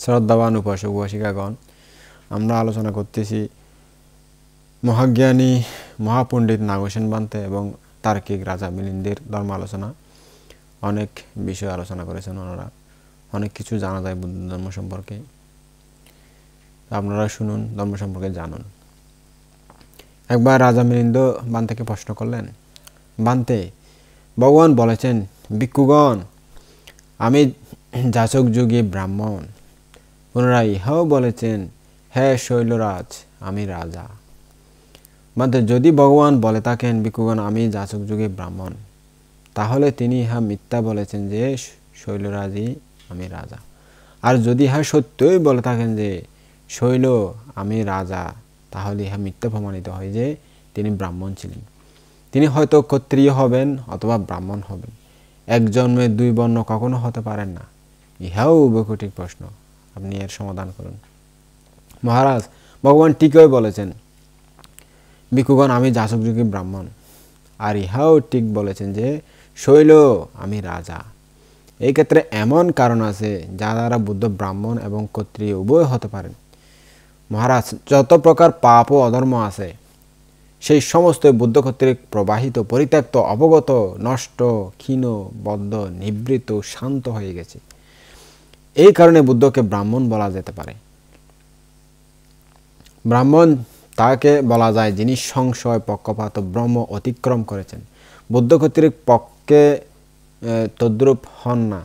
শ্রদ্ধাবান উপাসক উপাসিকাগণ, আমরা আলোচনা করতেছি মহাজ্ঞানী মহাপণ্ডিত নাগসেন বান্তে এবং তার্কিক রাজা মিলিন্দের ধর্ম আলোচনা। অনেক বিষয় আলোচনা করেছেন ওনারা, অনেক কিছু জানা যায় বুদ্ধ ধর্ম সম্পর্কে। আপনারা শুনুন, ধর্ম সম্পর্কে জানুন। একবার রাজা মিলিন্দ বান্তেকে প্রশ্ন করলেন, বান্তে, ভগবান বলেছেন, ভিক্ষুগণ, আমি যাচক যোগী ব্রাহ্মণ। পুনরায় ইহাও বলেছেন, হে শৈলরাজ, আমি রাজা। বান্তে, যদি ভগবান বলে থাকেন, ভিক্ষুগণ, আমি যাচক যোগী ব্রাহ্মণ, তাহলে তিনি ইহা মিথ্যা বলেছেন যে শৈলরাজই আমি রাজা। আর যদি ইহা সত্যই বলে থাকেন যে শৈল আমি রাজা, তাহলে ইহা মিথ্যা প্রমাণিত হয় যে তিনি ব্রাহ্মণ ছিলেন। তিনি হয়তো ক্ষত্রিয় হবেন অথবা ব্রাহ্মণ হবেন। এক জন্মে দুই বর্ণ কখনো হতে পারেন না। ইহাও উভয়কটিক প্রশ্ন, আপনি এর সমাধান করুন। মহারাজ, ভগবান ঠিকই বলেছেন, ভিক্ষুগণ, আমি যাচক যোগী ব্রাহ্মণ। আর ইহাও ঠিক বলেছেন যে শৈল আমি রাজা। এই ক্ষেত্রে এমন কারণ আছে যা দ্বারা বুদ্ধ ব্রাহ্মণ এবং ক্ষত্রিয় উভয় হতে পারেন। মহারাজ, যত প্রকার পাপ ও অধর্ম আছে, সেই সমস্ত বুদ্ধ কর্তৃক প্রবাহিত, পরিত্যক্ত, অবগত, নষ্ট, ক্ষীণ, বদ্ধ, নিবৃত, শান্ত হয়ে গেছে। এই কারণে বুদ্ধকে ব্রাহ্মণ বলা যেতে পারে। ব্রাহ্মণ তাকে বলা যায় যিনি সংশয়, পক্ষপাত ও ব্রহ্ম অতিক্রম করেছেন। বুদ্ধ কর্তৃক পক্ষে তদ্রূপ হন না।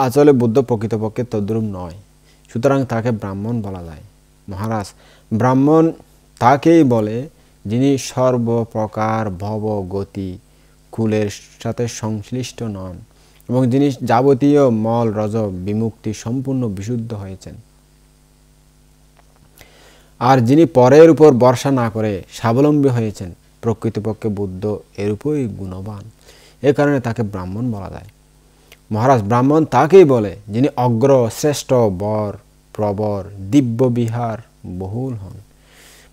আসলে বুদ্ধ প্রকৃতপক্ষে তদ্রূপ নয়, সুতরাং তাকে ব্রাহ্মণ বলা যায়। মহারাজ, ব্রাহ্মণ তাকেই বলে যিনি সর্বপ্রকার ভব গতি কুলের সাথে সংশ্লিষ্ট নন এবং যিনি যাবতীয় মল রজ বিমুক্তি সম্পূর্ণ বিশুদ্ধ হয়েছেন, আর যিনি পরের উপর ভরসা না করে স্বাবলম্বী হয়েছেন। প্রকৃতপক্ষে বুদ্ধ এরূপই গুণবান, এ কারণে তাকে ব্রাহ্মণ বলা যায়। মহারাজ, ব্রাহ্মণ তাকেই বলে যিনি অগ্র, শ্রেষ্ঠ, বর, প্রবর, দিব্য বিহার বহুল হন।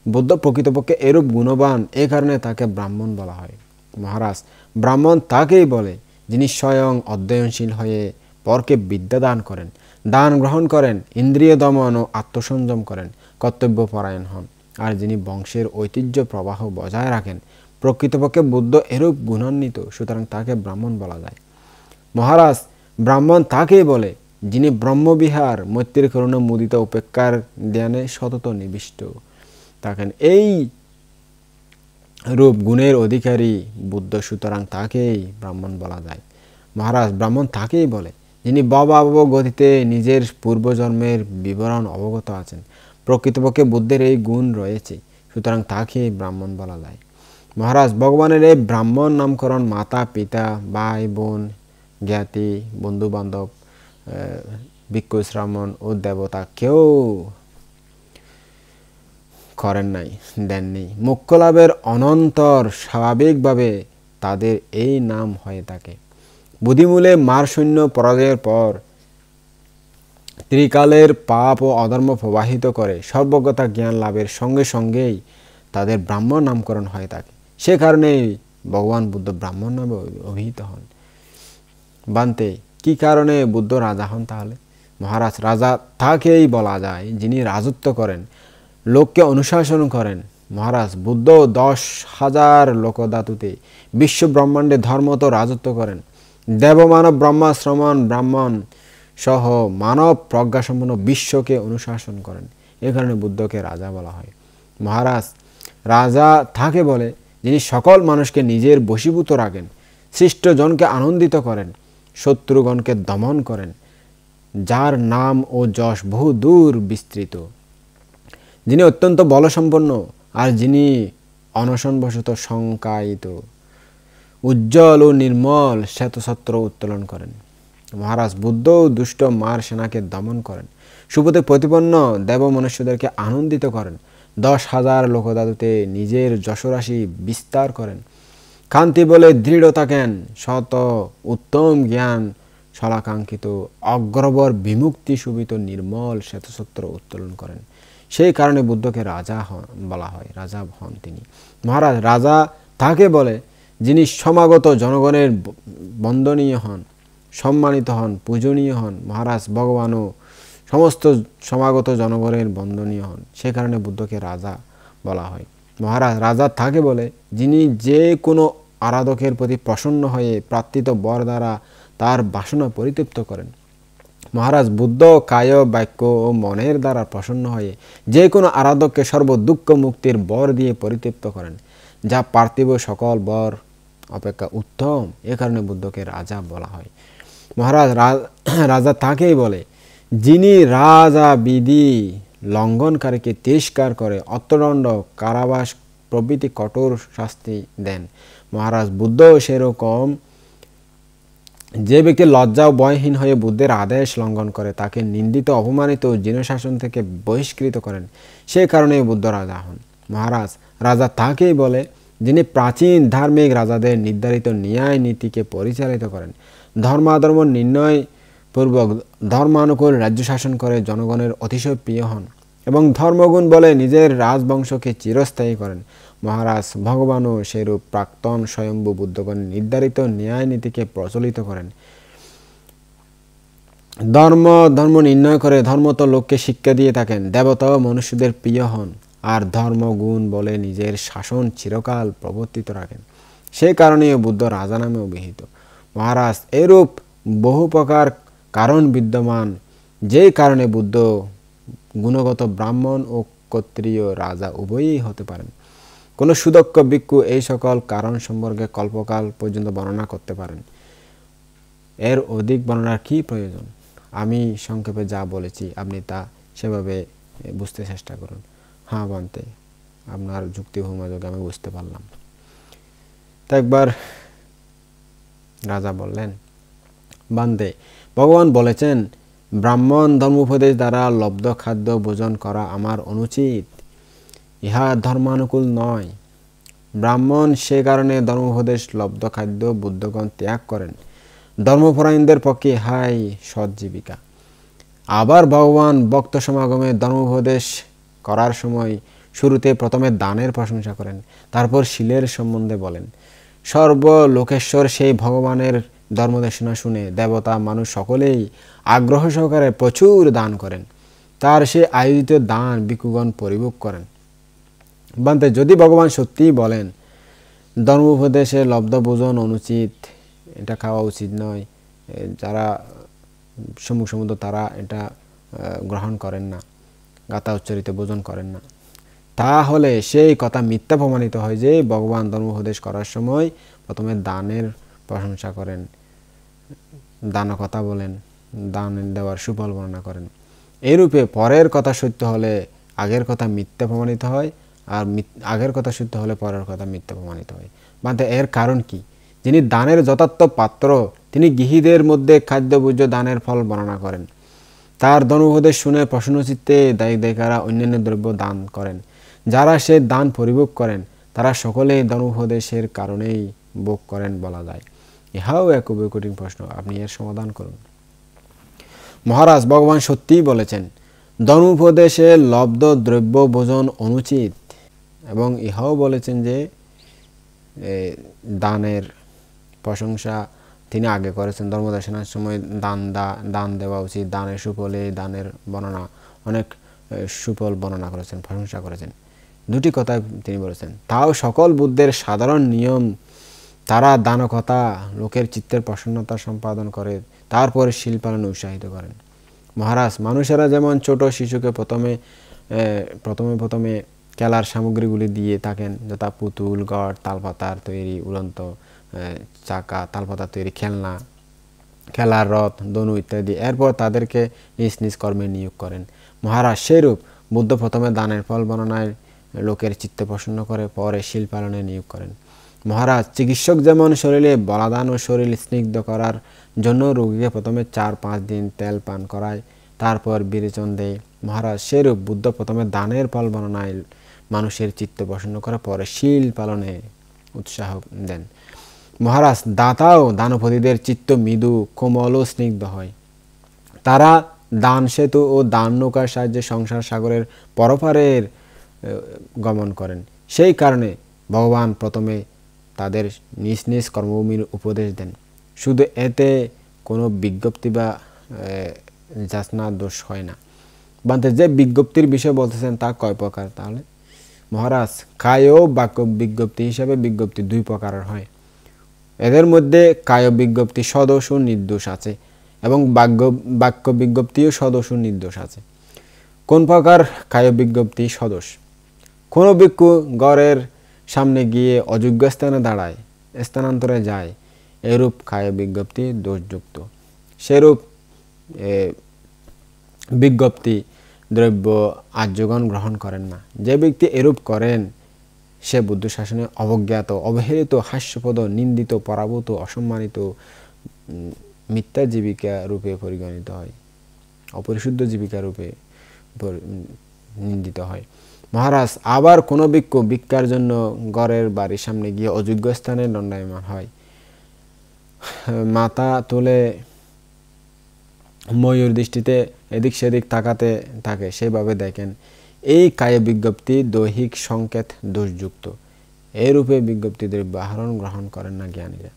বুদ্ধ প্রকৃতপক্ষে এরূপ গুণবান, এ কারণে তাকে ব্রাহ্মণ বলা হয়। মহারাজ, ব্রাহ্মণ তাকেই বলে যিনি স্বয়ং অধ্যয়নশীল হয়ে পরকে বিদ্যা দান করেন, দান গ্রহণ করেন, ইন্দ্রিয় দমন ও আত্মসংযম করেন, কর্তব্যপরায়ণ হন, আর যিনি বংশের ঐতিহ্য প্রবাহ বজায় রাখেন। প্রকৃতপক্ষে বুদ্ধ এরূপ গুণান্বিত, সুতরাং তাকে ব্রাহ্মণ বলা যায়। মহারাজ, ব্রাহ্মণ তাকেই বলে যিনি ব্রহ্মবিহার, মৈত্রীর করুণা, মুদিত, উপেক্ষার ধ্যানে সতত নিবিষ্ট থাকেন। এই রূপ গুণের অধিকারী বুদ্ধ, সুতরাং তাকেই ব্রাহ্মণ বলা যায়। মহারাজ, ব্রাহ্মণ তাকেই বলে যিনি ভবাবহ গতিতে নিজের পূর্বজন্মের বিবরণ অবগত আছেন। প্রকৃতপক্ষে বুদ্ধের এই গুণ রয়েছে, সুতরাং তাকেই ব্রাহ্মণ বলা যায়। মহারাজ, ভগবানের এই ব্রাহ্মণ নামকরণ মাতা, পিতা, ভাই, বোন, জ্ঞাতি, বন্ধু বান্ধব, ভিক্ষু, শ্রামণ ও দেবতা কেউ করেন নাই, দেননি। মোক্ষ লাভের অনন্তর স্বাভাবিকভাবে তাদের এই নাম হয়ে থাকে। বুদ্ধিমূলে মারশূন্য পরাজয়ের পর ত্রিকালের পাপ ও অধর্ম প্রবাহিত করে সর্বজ্ঞতা জ্ঞান লাভের সঙ্গে সঙ্গেই তাদের ব্রাহ্মণ নামকরণ হয়ে থাকে। সে কারণেই ভগবান বুদ্ধ ব্রাহ্মণ নামে অভিহিত হন। বান্তে, কি কারণে বুদ্ধ রাজা হন তাহলে? মহারাজ, রাজা তাকেই বলা যায় যিনি রাজত্ব করেন, লোককে অনুশাসন করেন। মহারাজ, বুদ্ধ 10,000 লোকধাতুতে বিশ্ব ব্রহ্মাণ্ডে ধর্মত রাজত্ব করেন। দেবমানব, ব্রহ্মা, শ্রমণ, ব্রাহ্মণ সহ মানব প্রজ্ঞাসম্পন্ন বিশ্বকে অনুশাসন করেন। এ কারণে বুদ্ধকে রাজা বলা হয়। মহারাজ, রাজা তাকে বলে যিনি সকল মানুষকে নিজের বশীভূত রাখেন, সৃষ্টজনকে আনন্দিত করেন, শত্রুগণকে দমন করেন, যার নাম ও যশ বহু দূর বিস্তৃত, যিনি অত্যন্ত বলসম্পন্ন, আর যিনি অনশনবশত শঙ্কায়িত উজ্জ্বল ও নির্মল শ্বেতছত্র উত্তোলন করেন। মহারাজ, বুদ্ধ দুষ্ট মার সেনাকে দমন করেন, সুপথে প্রতিপন্ন দেব মনুষ্যদেরকে আনন্দিত করেন, 10,000 লোকধাতুতে নিজের যশরাশি বিস্তার করেন, কান্তি বলে দৃঢ় থাকেন, শত উত্তম জ্ঞান শলাকাঙ্ক্ষিত অগ্রবর বিমুক্তি শোভিত নির্মল শ্বেতছত্র উত্তোলন করেন। সেই কারণে বুদ্ধকে রাজা বলা হয়, রাজা হন তিনি। মহারাজ, রাজা তাকে বলে যিনি সমাগত জনগণের বন্দনীয় হন, সম্মানিত হন, পূজনীয় হন। মহারাজ ভগবানও সমস্ত সমাগত জনগণের বন্দনীয় হন, সে কারণে বুদ্ধকে রাজা বলা হয়। মহারাজ রাজা তাকে বলে যিনি যে কোনো আরাধকের প্রতি প্রসন্ন হয়ে প্রার্থিত বর দ্বারা তার বাসনা পরিতৃপ্ত করেন। মহারাজ বুদ্ধ কায় বাক্য ও মনের দ্বারা প্রসন্ন হয়ে যে কোনো আরাধককে সর্বদুঃখ মুক্তির বর দিয়ে পরিতৃপ্ত করেন, যা পার্থিব সকল বর অপেক্ষা উত্তম। এ কারণে বুদ্ধকে রাজা বলা হয়। মহারাজ রাজা তাকেই বলে যিনি রাজা বিধি লঙ্ঘনকারীকে তিরস্কার করে অর্থদণ্ড, কারাবাস প্রভৃতি কঠোর শাস্তি দেন। মহারাজ বুদ্ধ সেরকম যে ব্যক্তি লজ্জা ও ভয়হীন হয়ে বুদ্ধের আদেশ লঙ্ঘন করে তাকে নিন্দিত, অপমানিত ও জিনশাসন থেকে বহিষ্কৃত করেন, সে কারণে বুদ্ধ রাজা হন। মহারাজ রাজা তাকেই বলে যিনি প্রাচীন ধার্মিক রাজাদের নির্ধারিত ন্যায় নীতিকে পরিচালিত করেন, ধর্মাধর্ম নির্ণয় পূর্বক ধর্মানুকূল রাজ্য শাসন করে জনগণের অতিশয় প্রিয় হন এবং ধর্মগুণ বলে নিজের রাজবংশকে চিরস্থায়ী করেন। মহারাজ ভগবানও সেরূপ প্রাক্তন স্বয়ম্ভু বুদ্ধগণ নির্ধারিত ন্যায় নীতিকে প্রচলিত করেন। ধর্ম নির্ণয় করে ধর্মত লোককে শিক্ষা দিয়ে থাকেন, দেবতাও মনুষ্যদের প্রিয় হন আর ধর্মগুণ বলে নিজের শাসন চিরকাল প্রবর্তিত রাখেন, সেই কারণেই বুদ্ধ রাজা নামে অভিহিত। মহারাজ এরূপ বহু প্রকার কারণ বিদ্যমান, যেই কারণে বুদ্ধ গুণগত ব্রাহ্মণ ও ক্ষত্রিয় রাজা উভয়ই হতে পারেন। কোনো সুদক্ষ ভিক্ষু এই সকল কারণ সম্পর্কে কল্পকাল পর্যন্ত বর্ণনা করতে পারেন। এর অধিক বর্ণনার কি প্রয়োজন? আমি সংক্ষেপে যা বলেছি আপনি তা সেভাবে বুঝতে চেষ্টা করুন। হ্যাঁ বান্তে, আপনার যুক্তি ভূমাযোগে আমি বুঝতে পারলাম। তা একবার রাজা বললেন, বান্তে ভগবান বলেছেন ব্রাহ্মণ ধর্মোপদেশ দ্বারা লব্ধ খাদ্য ভোজন করা আমার অনুচিত, ইহা ধর্মানুকূল নয়। ব্রাহ্মণ সে কারণে ধর্মোপদেশ লব্ধ খাদ্য বুদ্ধগণ ত্যাগ করেন, ধর্মপরায়ণদের পক্ষে ইহাই সজ্জীবিকা। আবার ভগবান ভক্ত সমাগমে ধর্মোপদেশ করার সময় শুরুতে প্রথমে দানের প্রশংসা করেন, তারপর শীলের সম্বন্ধে বলেন। সর্বলোকেশ্বর সেই ভগবানের ধর্মদেশনা শুনে দেবতা মানুষ সকলেই আগ্রহ সহকারে প্রচুর দান করেন, তার সে আয়োজিত দান ভিক্ষুগণ পরিভোগ করেন। বান্তে যদি ভগবান সত্যিই বলেন ধর্মোপদেশে লব্ধ ভোজন অনুচিত, এটা খাওয়া উচিত নয়, যারা সম্মুখ সমুদ্র তারা এটা গ্রহণ করেন না, গাথা উচ্চারিত ভোজন করেন না, তাহলে সেই কথা মিথ্যা প্রমাণিত হয় যে ভগবান ধর্মোপদেশ করার সময় প্রথমে দানের প্রশংসা করেন, দান কথা বলেন, দান দেওয়ার সুফল বর্ণনা করেন। এইরূপে পরের কথা সত্য হলে আগের কথা মিথ্যা প্রমাণিত হয়, আর আগের কথা সত্য হলে পরের কথা মিথ্যা প্রমাণিত হয়। মানে এর কারণ কি? যিনি দানের যথার্থ পাত্র তিনি গৃহীদের মধ্যে খাদ্যভোজ্য দানের ফল বর্ণনা করেন, তার ধর্মোপদেশ শুনে প্রসন্নচিত্তে দায়িক দায়িকারা অন্যান্য দ্রব্য দান করেন। যারা সে দান পরিভোগ করেন তারা সকলেই ধর্মোপদেশের কারণেই ভোগ করেন বলা যায়। ইহাও এক খুবই কঠিন প্রশ্ন, আপনি এর সমাধান করুন। মহারাজ ভগবান সত্যিই বলেছেন ধর্মোপদেশে লব্ধ দ্রব্য ভোজন অনুচিত, এবং ইহাও বলেছেন যে দানের প্রশংসা তিনি আগে করেছেন, ধর্মদেশনার সময় দান দেওয়া উচিত, দানের সুফলে দানের বর্ণনা অনেক সুফল বর্ণনা করেছেন, প্রশংসা করেছেন। দুটি কথা তিনি বলেছেন, তাও সকল বুদ্ধের সাধারণ নিয়ম, তারা দানকতা লোকের চিত্তের প্রসন্নতা সম্পাদন করে তারপরে শীল পালনে উৎসাহিত করেন। মহারাজ মানুষেরা যেমন ছোট শিশুকে প্রথমে খেলার সামগ্রীগুলি দিয়ে থাকেন, যথা পুতুল, গড়, তালপাতার তৈরি উড়ন্ত চাকা, তালপাতার তৈরি খেলনা, খেলার রথ, ধনু ইত্যাদি, এরপর তাদেরকে নিজ নিজ কর্মে নিয়োগ করেন। মহারাজ সেরূপ বুদ্ধ প্রথমে দানের ফল বর্ণনায় লোকের চিত্তে প্রসন্ন করে পরে শীল পালনে নিয়োগ করেন। মহারাজ চিকিৎসক যেমন শরীরে বলাদান ও শরীর স্নিগ্ধ করার জন্য রোগীকে প্রথমে 4-5 দিন তেল পান করায়, তারপর বিরেচন দেয়, মহারাজ সেরূপ বুদ্ধ প্রথমে দানের ফল বর্ণনায় মানুষের চিত্ত প্রসন্ন করে পরে শীল পালনে উৎসাহ দেন। মহারাজ দাতাও দানপতিদের চিত্ত মৃদু, কোমল ও স্নিগ্ধ হয়। তারা দান সেতু ও দান নৌকার সাহায্যে সংসার সাগরের পরপারের গমন করেন। সেই কারণে ভগবান প্রথমে তাদের নিজ নিজ কর্মভূমির উপদেশ দেন। শুধু এতে কোনো বিজ্ঞপ্তি বা যাচনা দোষ হয় না। বান্তে যে বিজ্ঞপ্তির বিষয় বলতেছেন তা কয় প্রকার? তাহলে মহারাজ কায় বাক্য বিজ্ঞপ্তি হিসাবে বিজ্ঞপ্তি 2 প্রকারের হয়। এদের মধ্যে কায় বিজ্ঞপ্তি সদোষ ও নির্দোষ আছে এবং বাক্য বিজ্ঞপ্তিও সদোষ ও নির্দোষ আছে। কোন প্রকার কায় বিজ্ঞপ্তি সদোষ? কোনো ভিক্ষু ঘরের সামনে গিয়ে অযোগ্য স্থানে দাঁড়ায়, স্থানান্তরে যায়, এরূপ কায় বিজ্ঞপ্তি দোষযুক্ত। সেরূপ বিজ্ঞপ্তি দ্রব্য আর্যগণ গ্রহণ করেন না। যে ব্যক্তি এরূপ করেন সে বুদ্ধ শাসনে অবজ্ঞাত, অবহেলিত, হাস্যপদ, নিন্দিত, পরাভূত, অসম্মানিত, মিথ্যা জীবিকা রূপে পরিগণিত হয়, অপরিশুদ্ধ জীবিকা রূপে নিন্দিত হয়। মহারাজ আবার কোনো ভিক্ষু ভিক্ষার জন্য ঘরের বাড়ির সামনে গিয়ে অযোগ্য স্থানে দণ্ডায়মান হয়, মাথা তুলে ময়ূর দৃষ্টিতে এদিক সেদিক তাকাতে থাকে, সেভাবে দেখেন, এই কায় বিজ্ঞপ্তি দৈহিক সংকেত দোষযুক্ত। এরূপে বিজ্ঞপ্তি দ্রব্য আহরণ গ্রহণ করেন না জ্ঞানীরা।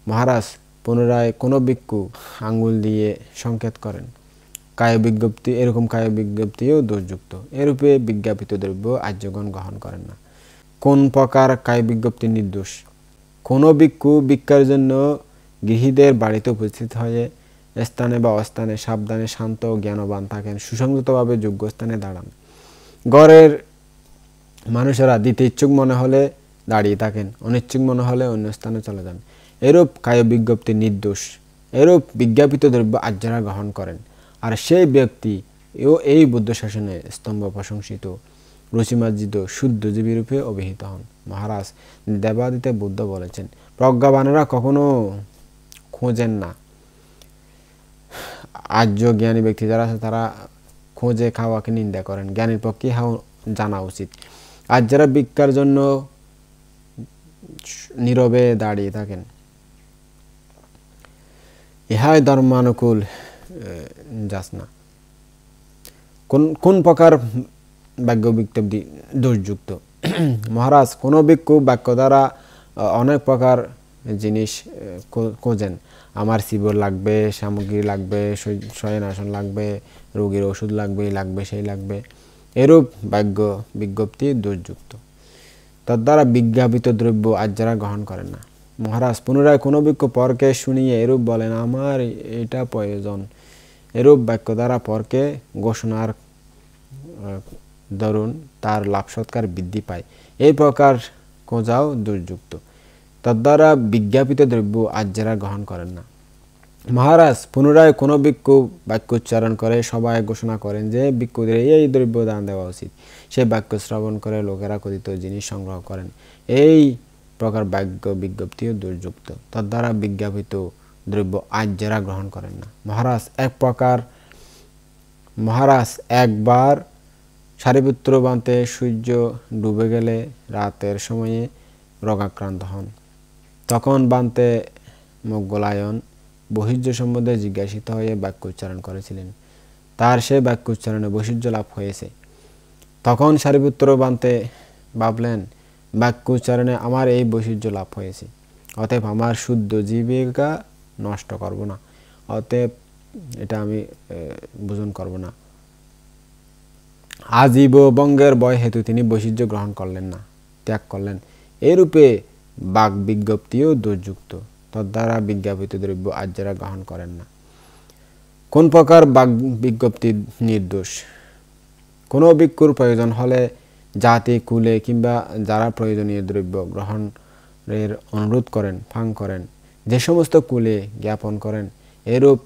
মহারাজ পুনরায় কোনো ভিক্ষু আঙ্গুল দিয়ে সংকেত করেন, কায় বিজ্ঞপ্তি, এরকম কায় বিজ্ঞপ্তিও দোষযুক্ত। এরূপে বিজ্ঞাপিত দ্রব্য আর্যগণ গ্রহণ করেন না। কোন প্রকার কায় বিজ্ঞপ্তি নির্দোষ? কোনো ভিক্ষু ভিক্ষার জন্য গৃহীদের বাড়িতে উপস্থিত হয়ে স্থানে বা অস্থানে সাবধানে, শান্ত ও জ্ঞানবান থাকেন, সুসংগতভাবে যোগ্য স্থানে দাঁড়ান, ঘরের মানুষেরা দিতে ইচ্ছুক মনে হলে দাঁড়িয়ে থাকেন, অনিচ্ছুক মনে হলে অন্য স্থানে চলে যান, এরূপ কায় বিজ্ঞপ্তি নির্দোষ। এরূপ বিজ্ঞাপিত দ্রব্য আর্যরা গ্রহণ করেন, আর সেই ব্যক্তি এই বুদ্ধ শাসনে স্তম্ভ প্রশংসিত, রুচিমার্জিত, শুদ্ধজীবী রূপে অভিহিত হন। মহারাজ দেবাদিতে বুদ্ধ বলেছেন, প্রজ্ঞাবানেরা কখনো খোঁজেন না। আর্য জ্ঞানী ব্যক্তি যারা আছে তারা খোঁজে খাওয়াকে নিন্দা করেন, জ্ঞানীর পক্ষে ইহাও জানা উচিত। আর্যরা ভিক্ষার জন্য নীরবে দাঁড়িয়ে থাকেন, ইহাই ধর্মানুকূল যাচনা। কোন প্রকার বাক্য বিজ্ঞপ্তি দোষযুক্ত? মহারাজ কোনো ভিক্ষু বাক্য দ্বারা অনেক প্রকার জিনিস খোঁজেন, আমার শিবির লাগবে, সামগ্রী লাগবে, শয়ন আসন লাগবে, রোগীর ওষুধ লাগবে, সেই লাগবে, এরূপ বাক্য বিজ্ঞপ্তি দোষযুক্ত। তদ্বারা বিজ্ঞাপিত দ্রব্য আর্যরা গ্রহণ করেন না। মহারাজ পুনরায় কোনো ভিক্ষু পরকে শুনিয়ে এরূপ বলেন, আমার এটা প্রয়োজন, এরূপ বাক্য দ্বারা পরকে ঘোষণার দরুন তার লাভ সৎকার বৃদ্ধি পায়, এই প্রকার খোঁজাও দুর্যুক্ত। তদ্বারা বিজ্ঞাপিত দ্রব্য আর্যরা গ্রহণ করেন না। মহারাজ পুনরায় কোনো ভিক্ষু বাক্য উচ্চারণ করে সবাই ঘোষণা করেন যে ভিক্ষুদের এই দ্রব্য দান দেওয়া উচিত, সে বাক্য শ্রবণ করে লোকেরা কথিত জিনিস সংগ্রহ করেন, এই প্রকার বাক্য বিজ্ঞপ্তিও দুর্যুক্ত। তদ্বারা বিজ্ঞাপিত দ্রব্য আর্যরা গ্রহণ করেন না। মহারাজ একবার সারিপুত্র বান্তে সূর্য ডুবে গেলে রাতের সময়ে রোগাক্রান্ত হন। তখন বান্তে মোগলায়ন বহির্য সম্বন্ধে জিজ্ঞাসিত হয়ে বাক্য উচ্চারণ করেছিলেন, তার সে বাক্য উচ্চারণে বৈশিষ্ট্য লাভ হয়েছে। তখন সারিপুত্র বান্তে ভাবলেন, বাক্য উচ্চারণে আমার এই বৈশিষ্ট্য লাভ হয়েছে, অতএব আমার শুদ্ধ জীবিকা নষ্ট করব না, অতএব এটা আমি ভোজন করব না। আজীব বঙ্গের ভয় হেতু তিনি বৈশিষ্ট্য গ্রহণ করলেন না, ত্যাগ করলেন। এরূপে বাক বিজ্ঞপ্তিও দোষযুক্ত। তদ্বারা বিজ্ঞাপিত দ্রব্য আর্যরা গ্রহণ করেন না। কোন প্রকার বাক বিজ্ঞপ্তি নির্দোষ? কোনো ভিক্ষুর প্রয়োজন হলে জাতি কুলে কিংবা যারা প্রয়োজনীয় দ্রব্য গ্রহণের অনুরোধ করেন, ফাং করেন, যে সমস্ত কুলে জ্ঞাপন করেন, এরূপ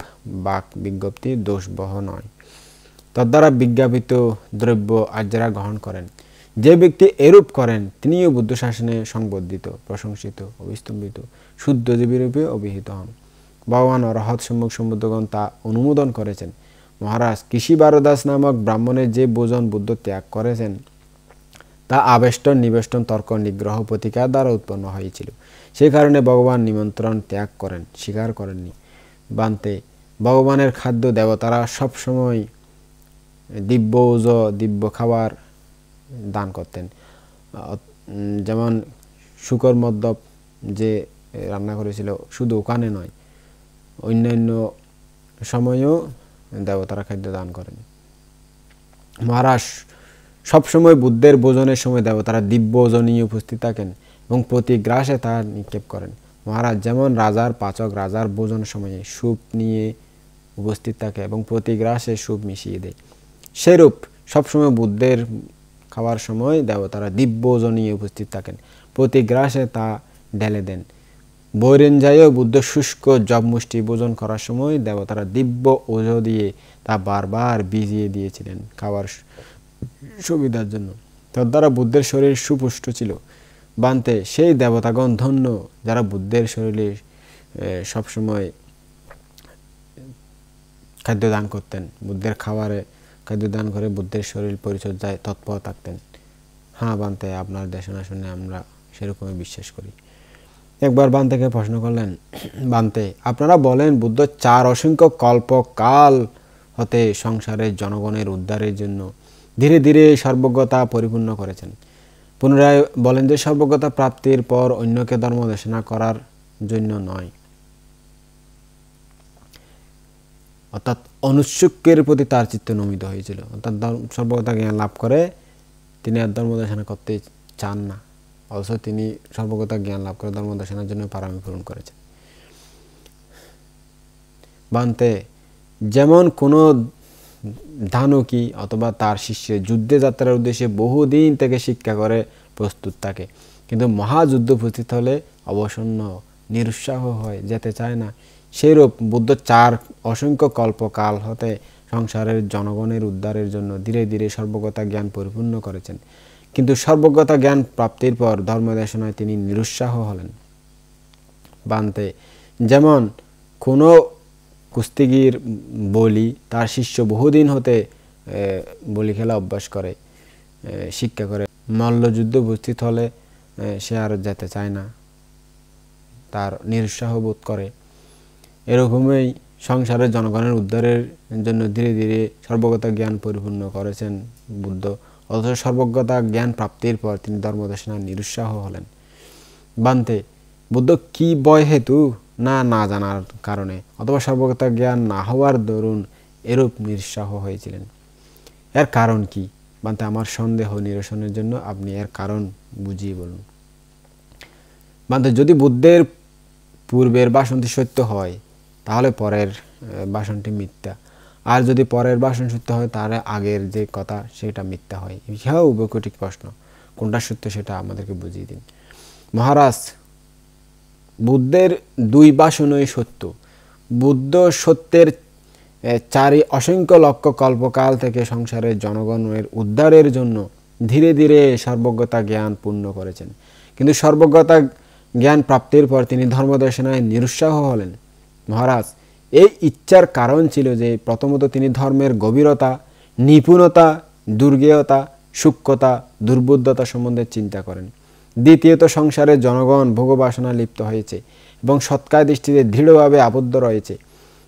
বাক বিজ্ঞপ্তি দোষবহ নয়। তদ্বারা বিজ্ঞাপিত দ্রব্য আর্যরা গ্রহণ করেন। যে ব্যক্তি এরূপ করেন তিনিও বুদ্ধ শাসনে সংবর্ধিত, প্রশংসিত, অবিস্তম্ভিত, শুদ্ধজীবী রূপে অভিহিত হন। ভগবান অরহৎ সম্যক সম্বুদ্ধগণ তা অনুমোদন করেছেন। মহারাজ কৃষি বারদাস নামক ব্রাহ্মণের যে ভোজন বুদ্ধ ত্যাগ করেছেন তা আবেষ্টন, নিবেষ্টন, তর্ক, নিগ্রহ, প্রতিকার দ্বারা উৎপন্ন হয়েছিল। সে কারণে ভগবান নিমন্ত্রণ ত্যাগ করেন, স্বীকার করেননি। বান্তে ভগবানের খাদ্য দেবতারা সবসময় দিব্য ওজ, দিব্য খাবার দান করতেন। যেমন শুকর মদ্যপ যে রান্না করেছিল, শুধু ওখানে নয়, অন্যান্য সময়ও দেবতারা খাদ্য দান করেন। মহারাজ সবসময় বুদ্ধের ভোজনের সময় দেবতারা দিব্য ওজনে উপস্থিত থাকেন এবং প্রতি গ্রাসে তা নিক্ষেপ করেন। মহারাজ যেমন রাজার পাচক রাজার ভোজন সময়ে স্যুপ নিয়ে উপস্থিত থাকে এবং প্রতি গ্রাসে স্যুপ মিশিয়ে দেয়, সেরূপ সবসময় বুদ্ধের খাওয়ার সময় দেবতারা দিব্য ওজন নিয়ে উপস্থিত থাকেন, প্রতি গ্রাসে তা ঢেলে দেন। বৈরেঞ্জায়ও বুদ্ধ শুষ্ক জব মুষ্টি ভোজন করার সময় দেবতারা দিব্য ওজ দিয়ে তা বারবার ভিজিয়ে দিয়েছিলেন খাওয়ার সুবিধার জন্য। তদ্বারা বুদ্ধের শরীর সুপুষ্ট ছিল। বান্তে সেই দেবতাগণ ধন্য যারা বুদ্ধের শরীরে সবসময় খাদ্য দান করতেন, বুদ্ধের খাবারে খাদ্য দান করে বুদ্ধের শরীর পরিচর্যায় তৎপর থাকতেন। হ্যাঁ বান্তে, আপনার দেশনা শুনে আমরা সেরকমই বিশ্বাস করি। একবার বান্তেকে প্রশ্ন করলেন, বান্তে আপনারা বলেন বুদ্ধ 4 অসংখ্য কল্পকাল হতে সংসারের জনগণের উদ্ধারের জন্য ধীরে ধীরে সর্বজ্ঞতা পরিপূর্ণ করেছেন। পুনরায় বলেন যে সর্বজ্ঞতা প্রাপ্তির পর অন্যকে ধর্ম দেশনা করার জন্য নয়, অর্থাৎ অনুৎসুকের প্রতি তার চিত্ত নমিত হয়েছিল। অর্থাৎ সর্বজ্ঞতা জ্ঞান লাভ করে তিনি আর ধর্ম দেশনা করতে চান না, অথচ তিনি সর্বজ্ঞতা জ্ঞান লাভ করে ধর্ম দেশনার জন্য পারমি পূরণ করেছেন। বান্তে যেমন কোনো ধানুকি অথবা তার শিষ্য যুদ্ধে যাত্রার উদ্দেশ্যে বহুদিন থেকে শিক্ষা করে প্রস্তুত থাকে, কিন্তু মহাযুদ্ধ উপস্থিত হলে অবসন্ন নিরুৎসাহ হয়, যেতে চায় না, সেইরূপ বুদ্ধ 4 অসংখ্য কল্পকাল হতে সংসারের জনগণের উদ্ধারের জন্য ধীরে ধীরে সর্বজ্ঞতা জ্ঞান পরিপূর্ণ করেছেন, কিন্তু সর্বজ্ঞতা জ্ঞান প্রাপ্তির পর ধর্মদেশনায় তিনি নিরুৎসাহ হলেন। বান্তে যেমন কোনো কুস্তিগীর বলি তার শিষ্য বহুদিন হতে বলি খেলা অভ্যাস করে, শিক্ষা করে, মল্লযুদ্ধ উপস্থিত হলে সে আর যেতে চায় না, তার নিরুৎসাহ বোধ করে, এরকমই সংসারের জনগণের উদ্ধারের জন্য ধীরে ধীরে সর্বজ্ঞতা জ্ঞান পরিপূর্ণ করেছেন বুদ্ধ, অথচ সর্বজ্ঞতা জ্ঞান প্রাপ্তির পর তিনি ধর্মদেশনায় নিরুৎসাহ হলেন। বান্তে বুদ্ধ কি ভয় হেতু না না জানার কারণে অথবা সর্বজ্ঞতা জ্ঞান না হওয়ার দরুন এরূপ নিরুৎসাহ হয়েছিলেন? এর কারণ কি? বান্তে আমার সন্দেহ নিরসনের জন্য আপনি এর কারণ বুঝিয়ে বলুন। বান্তে যদি বুদ্ধের পূর্বের ভাষণটি সত্য হয় তাহলে পরের ভাষণটি মিথ্যা, আর যদি পরের ভাষণ সত্য হয় তাহলে আগের যে কথা সেটা মিথ্যা হয়। ইহাও উভয়কটিক প্রশ্ন, কোনটা সত্য সেটা আমাদেরকে বুঝিয়ে দিন। মহারাজ বুদ্ধের 2 ভাষণই সত্য। বুদ্ধ সত্যের 4 অসংখ্য লক্ষ কল্পকাল থেকে সংসারের জনগণের উদ্ধারের জন্য ধীরে ধীরে সর্বজ্ঞতা জ্ঞান পূর্ণ করেছেন, কিন্তু সর্বজ্ঞতা জ্ঞান প্রাপ্তির পর তিনি ধর্মদেশনায় নিরুৎসাহ হলেন। মহারাজ এই ইচ্ছার কারণ ছিল যে প্রথমত তিনি ধর্মের গভীরতা, নিপুণতা, দুর্জ্ঞেয়তা, সূক্ষ্মতা, দুর্বুদ্ধতা সম্বন্ধে চিন্তা করেন। দ্বিতীয়ত সংসারের জনগণ ভোগবাসনা লিপ্ত হয়েছে এবং সৎকায় দৃষ্টিতে দৃঢ়ভাবে আবদ্ধ রয়েছে।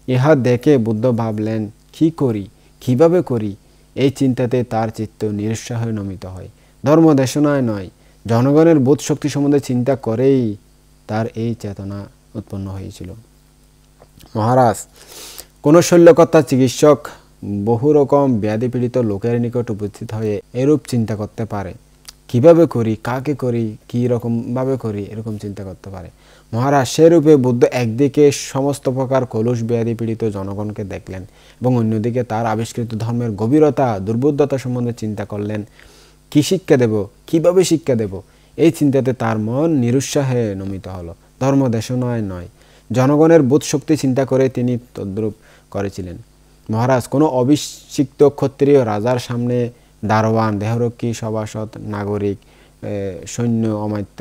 ইহা দেখে বুদ্ধ ভাবলেন কি করি, কিভাবে করি, এই চিন্তাতে তার চিত্ত নিরুৎসাহে নমিত হয়, ধর্মদেশনায় নয়, জনগণের বোধ শক্তি সম্বন্ধে চিন্তা করেই তার এই চেতনা উৎপন্ন হয়েছিল। মহারাজ কোন শল্যকর্তা চিকিৎসক বহু রকম ব্যাধিপীড়িত লোকের নিকট উপস্থিত হয়ে এরূপ চিন্তা করতে পারে, কিভাবে করি, কাকে করি, কি রকম ভাবে করি, এরকম চিন্তা করতে পারে। মহারাজ সেরূপে বুদ্ধ একদিকে সমস্ত প্রকার কলুষ ব্যাধি পীড়িত জনগণকে দেখলেন এবং অন্যদিকে তার আবিষ্কৃত ধর্মের গভীরতা, দুর্বোধ্যতা সম্বন্ধে চিন্তা করলেন। কি শিক্ষা দেব, কিভাবে শিক্ষা দেব, এই চিন্তাতে তার মন নিরুৎসাহে নমিত হলো, ধর্মদেশনায় নয়, জনগণের বোধ শক্তি চিন্তা করে তিনি তদ্রূপ করেছিলেন। মহারাজ কোনো অভিষিক্ত ক্ষত্রিয় রাজার সামনে দারোয়ান, দেহরক্ষী, সভাসদ, নাগরিক, সৈন্য, অমাত্য,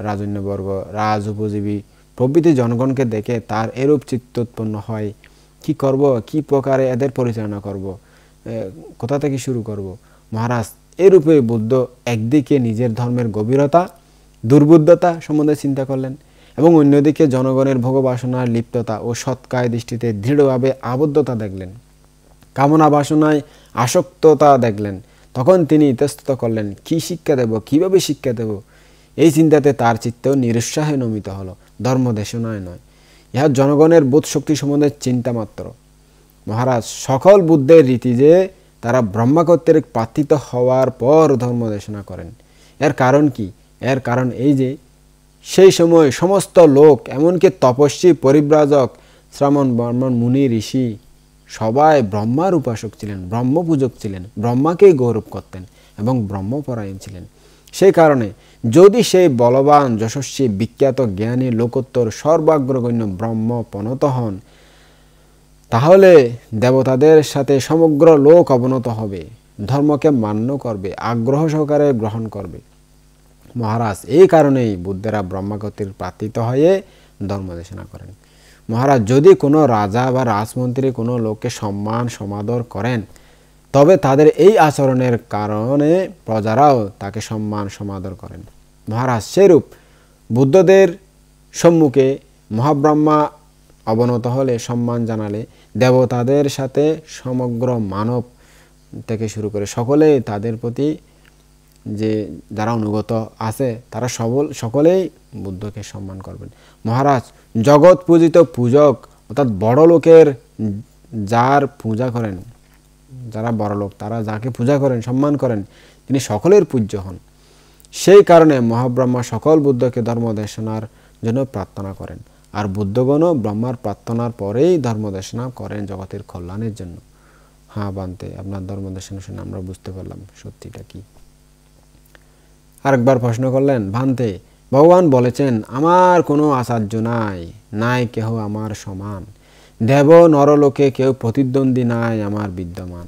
রাজন্যবর্গ, রাজ উপজীবী প্রভৃতি জনগণকে দেখে তার এরূপ চিত্ত উৎপন্ন হয়, কি করব, কি প্রকারে এদের পরিচালনা করব, কোথা থেকে শুরু করব। মহারাজ এরূপে বুদ্ধ একদিকে নিজের ধর্মের গভীরতা, দুর্বুদ্ধতা সম্বন্ধে চিন্তা করলেন এবং অন্যদিকে জনগণের ভোগবাসনার লিপ্ততা ও সৎকায় দৃষ্টিতে দৃঢ়ভাবে আবদ্ধতা দেখলেন, কামনা বাসনায় আসক্ততা দেখলেন। তখন তিনি ইতস্তত করলেন, কি শিক্ষা দেব, কিভাবে শিক্ষা দেব, এই চিন্তাতে তার চিত্ত নিরুৎসাহে নমিত হলো, ধর্মদেশনায় নয়। ইহা জনগণের বোধ শক্তি সম্বন্ধে চিন্তা মাত্র। মহারাজ, সকল বুদ্ধের রীতি যে তারা ব্রহ্মা কর্তৃক প্রার্থিত হওয়ার পর ধর্ম দেশনা করেন। এর কারণ কি? এর কারণ এই যে সেই সময় সমস্ত লোক, এমনকি তপস্বী, পরিব্রাজক, শ্রামণ, ব্রাহ্মণ, মুনি, ঋষি সবাই ব্রহ্মার উপাসক ছিলেন, ব্রহ্মপূজক ছিলেন, ব্রহ্মাকেই গৌরব করতেন এবং ব্রহ্মপরায়ণ ছিলেন। সেই কারণে যদি সেই বলবান, যশস্বী, বিখ্যাত, জ্ঞানী, লোকোত্তর, সর্বাগ্রগণ্য ব্রহ্ম পনত হন, তাহলে দেবতাদের সাথে সমগ্র লোক অবনত হবে, ধর্মকে মান্য করবে, আগ্রহ সহকারে গ্রহণ করবে। মহারাজ, এই কারণেই বুদ্ধেরা ব্রহ্মা কর্তৃক প্রার্থিত হয়ে ধর্ম দেশনা করেন। মহারাজ, যদি কোনো রাজা বা রাজমন্ত্রী কোনো লোককে সম্মান সমাদর করেন, তবে তাদের এই আচরণের কারণে প্রজারাও তাকে সম্মান সমাদর করেন। মহারাজ, সেরূপ বুদ্ধদের সম্মুখে মহাব্রহ্মা অবনত হলে, সম্মান জানালে, দেবতাদের সাথে সমগ্র মানব থেকে শুরু করে সকলেই তাদের প্রতি যে যারা অনুগত আছে তারা সকলেই বুদ্ধকে সম্মান করবেন। মহারাজ, জগৎ পূজিত পূজক অর্থাৎ বড় লোকের যার পূজা করেন, যারা বড় লোক তারা যাকে পূজা করেন, সম্মান করেন, তিনি সকলের পূজ্য হন। সেই কারণে মহাব্রহ্মা সকল বুদ্ধকে ধর্ম দেশনার জন্য প্রার্থনা করেন, আর বুদ্ধগণও ব্রহ্মার প্রার্থনার পরেই ধর্ম দেশনা করেন জগতের কল্যাণের জন্য। হ্যাঁ বান্তে, আপনার ধর্ম দেশনা শুনে আমরা বুঝতে পারলাম সত্যিটা কি। আরেকবার প্রশ্ন করলেন, ভান্তে, ভগবান বলেছেন আমার কোনো আচার্য নাই, নাই কেহ আমার সমান, দেব নরলোকে কেউ প্রতিদ্বন্দ্বী নাই আমার বিদ্যমান।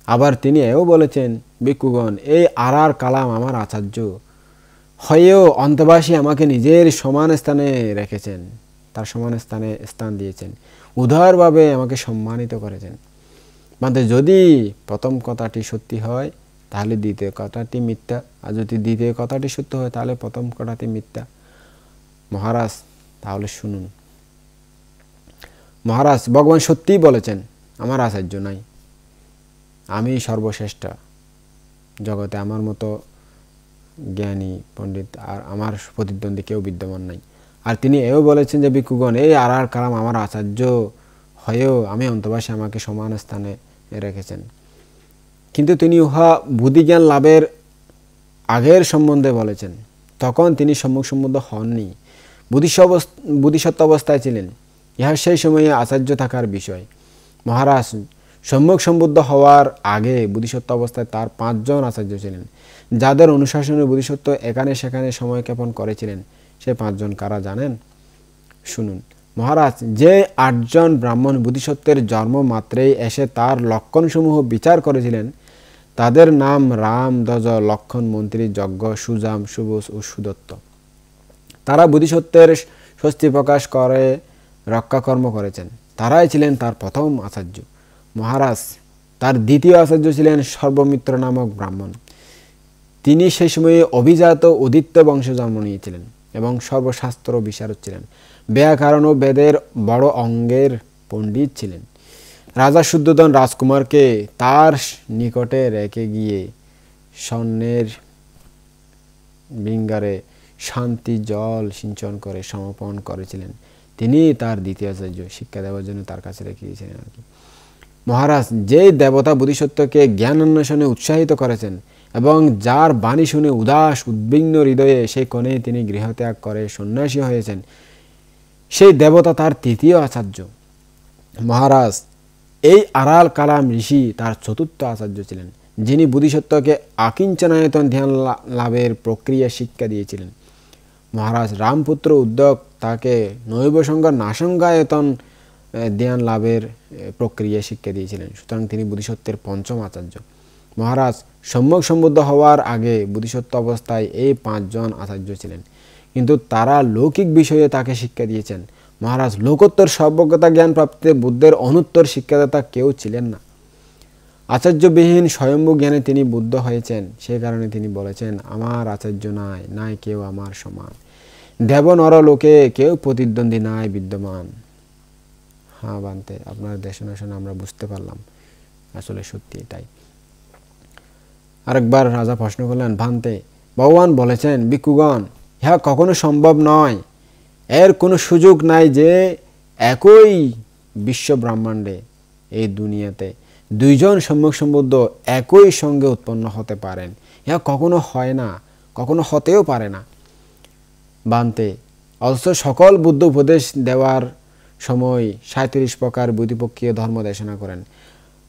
আবার তিনি এও বলেছেন, ভিক্ষুগণ, এই আর কালাম আমার আচার্য হয়েও অন্তবাসী আমাকে নিজের সমান স্থানে রেখেছেন, তার সমান স্থান দিয়েছেন, উদারভাবে আমাকে সম্মানিত করেছেন। মানে যদি প্রথম কথাটি সত্যি হয় তাহলে দ্বিতীয় কথাটি মিথ্যা, আর যদি দ্বিতীয় কথাটি সত্য হয় তাহলে প্রথম কথাটি মিথ্যা। মহারাজ, তাহলে শুনুন। মহারাজ, ভগবান সত্যিই বলেছেন আমার আচার্য নাই, আমি সর্বশ্রেষ্ঠ, জগতে আমার মতো জ্ঞানী পণ্ডিত আর আমার প্রতিদ্বন্দ্বী কেউ বিদ্যমান নাই। আর তিনি এও বলেছেন যে ভিক্ষুগণ, এই আর কালাম আমার আচার্য হয়েও আমি অন্তবাসী আমাকে সমান স্থানে রেখেছেন। কিন্তু তিনি উহা বুদ্ধিজ্ঞান লাভের আগের সম্বন্ধে বলেছেন, তখন তিনি সম্মুখ সম্বুদ্ধ হননি, বুদ্ধিসত্ত্ব অবস্থায় ছিলেন। ইহা সেই সময়ে আচার্য থাকার বিষয়। মহারাজ, সম্মুখ সম্বুদ্ধ হওয়ার আগে বুদ্ধিসত্ত্ব অবস্থায় তার 5 জন আচার্য ছিলেন, যাদের অনুশাসনে বুদ্ধিসত্ত্ব এখানে সেখানে সময় ক্ষেপণ করেছিলেন। সে 5 জন কারা জানেন? শুনুন। মহারাজ, যে 8 জন ব্রাহ্মণ বুদ্ধিসত্ত্বের জন্ম মাত্রেই এসে তার লক্ষণসমূহ বিচার করেছিলেন, তাদের নাম রাম, দজ, লক্ষণ, মন্ত্রী, যজ্ঞ, সুজাম, সুবোস ও সুদত্ত। তারা বুদ্ধিসত্ত্বের স্বস্তি প্রকাশ করে রক্ষাকর্ম করেছেন। তারাই ছিলেন তার প্রথম আচার্য। মহারাজ, তার দ্বিতীয় আচার্য ছিলেন সর্বমিত্র নামক ব্রাহ্মণ। তিনি সেই সময়ে অভিজাত উদিত্য বংশে জন্ম নিয়েছিলেন এবং সর্বশাস্ত্র বিশারদ ছিলেন, ব্যাকরণ ও বেদের বড় অঙ্গের পণ্ডিত ছিলেন। রাজা শুদ্ধোধন রাজকুমারকে তার নিকটে রেখে গিয়ে স্বর্ণের বিঙ্গারে শান্তি জল সিঞ্চন করে সমর্পণ করেছিলেন। তিনি তার দ্বিতীয় আচার্য, শিক্ষা দেওয়ার জন্য তার কাছে রেখে গিয়েছিলেন আর কি। মহারাজ, যে দেবতা বোধিসত্ত্বকে জ্ঞান অন্বেষণে উৎসাহিত করেছেন এবং যার বাণী শুনে উদাস উদ্বিগ্ন হৃদয়ে সেই কোণে তিনি গৃহত্যাগ করে সন্ন্যাসী হয়েছেন, সেই দেবতা তার তৃতীয় আচার্য। মহারাজ, এই আরাল কালাম ঋষি তার চতুর্থ আচার্য ছিলেন, যিনি বোধিসত্ত্বকে আকিঞ্চনায়তন ধ্যান লাভের প্রক্রিয়া শিক্ষা দিয়েছিলেন। মহারাজ, রামপুত্র উদ্যোগ তাকে নৈবসঙ্গ নাসঙ্গায়তন ধ্যান লাভের প্রক্রিয়া শিক্ষা দিয়েছিলেন। সুতরাং তিনি বোধিসত্ত্বের পঞ্চম আচার্য। মহারাজ, সম্যক সম্বুদ্ধ হওয়ার আগে বোধিসত্ত্ব অবস্থায় এই 5 জন আচার্য ছিলেন, কিন্তু তারা লৌকিক বিষয়ে তাকে শিক্ষা দিয়েছেন। মহারাজ, লোকোত্তর সর্বজ্ঞতা জ্ঞান প্রাপ্তিতে বুদ্ধের অনুত্তর শিক্ষাদাতা কেউ ছিলেন না। আচার্যবিহীন স্বয়ম্ভু জ্ঞানে তিনি বুদ্ধ হয়েছেন। সেই কারণে তিনি বলেছেন, আমার আচার্য নাই, নাই কেউ আমার সমান, দেব নর লোকে কেউ প্রতিদ্বন্দ্বী নাই বিদ্যমান। হ্যাঁ বান্তে, আপনার দেশনা শুনে আমরা বুঝতে পারলাম আসলে সত্যি এটাই। আরেকবার রাজা প্রশ্ন করলেন, ভান্তে, ভগবান বলেছেন, ভিক্ষুগণ, ইহা কখনো সম্ভব নয়, এর কোনো সুযোগ নাই যে একই বিশ্ব ব্রহ্মাণ্ডে এই দুনিয়াতে দুইজন সম্যক সম্বুদ্ধ একই সঙ্গে উৎপন্ন হতে পারেন। ইহা কখনো হয় না, কখনো হতেও পারে না। বান্তে অথচ সকল বুদ্ধ উপদেশ দেওয়ার সময় 37 প্রকার বুদ্ধিপক্ষীয় ধর্ম দেশনা করেন।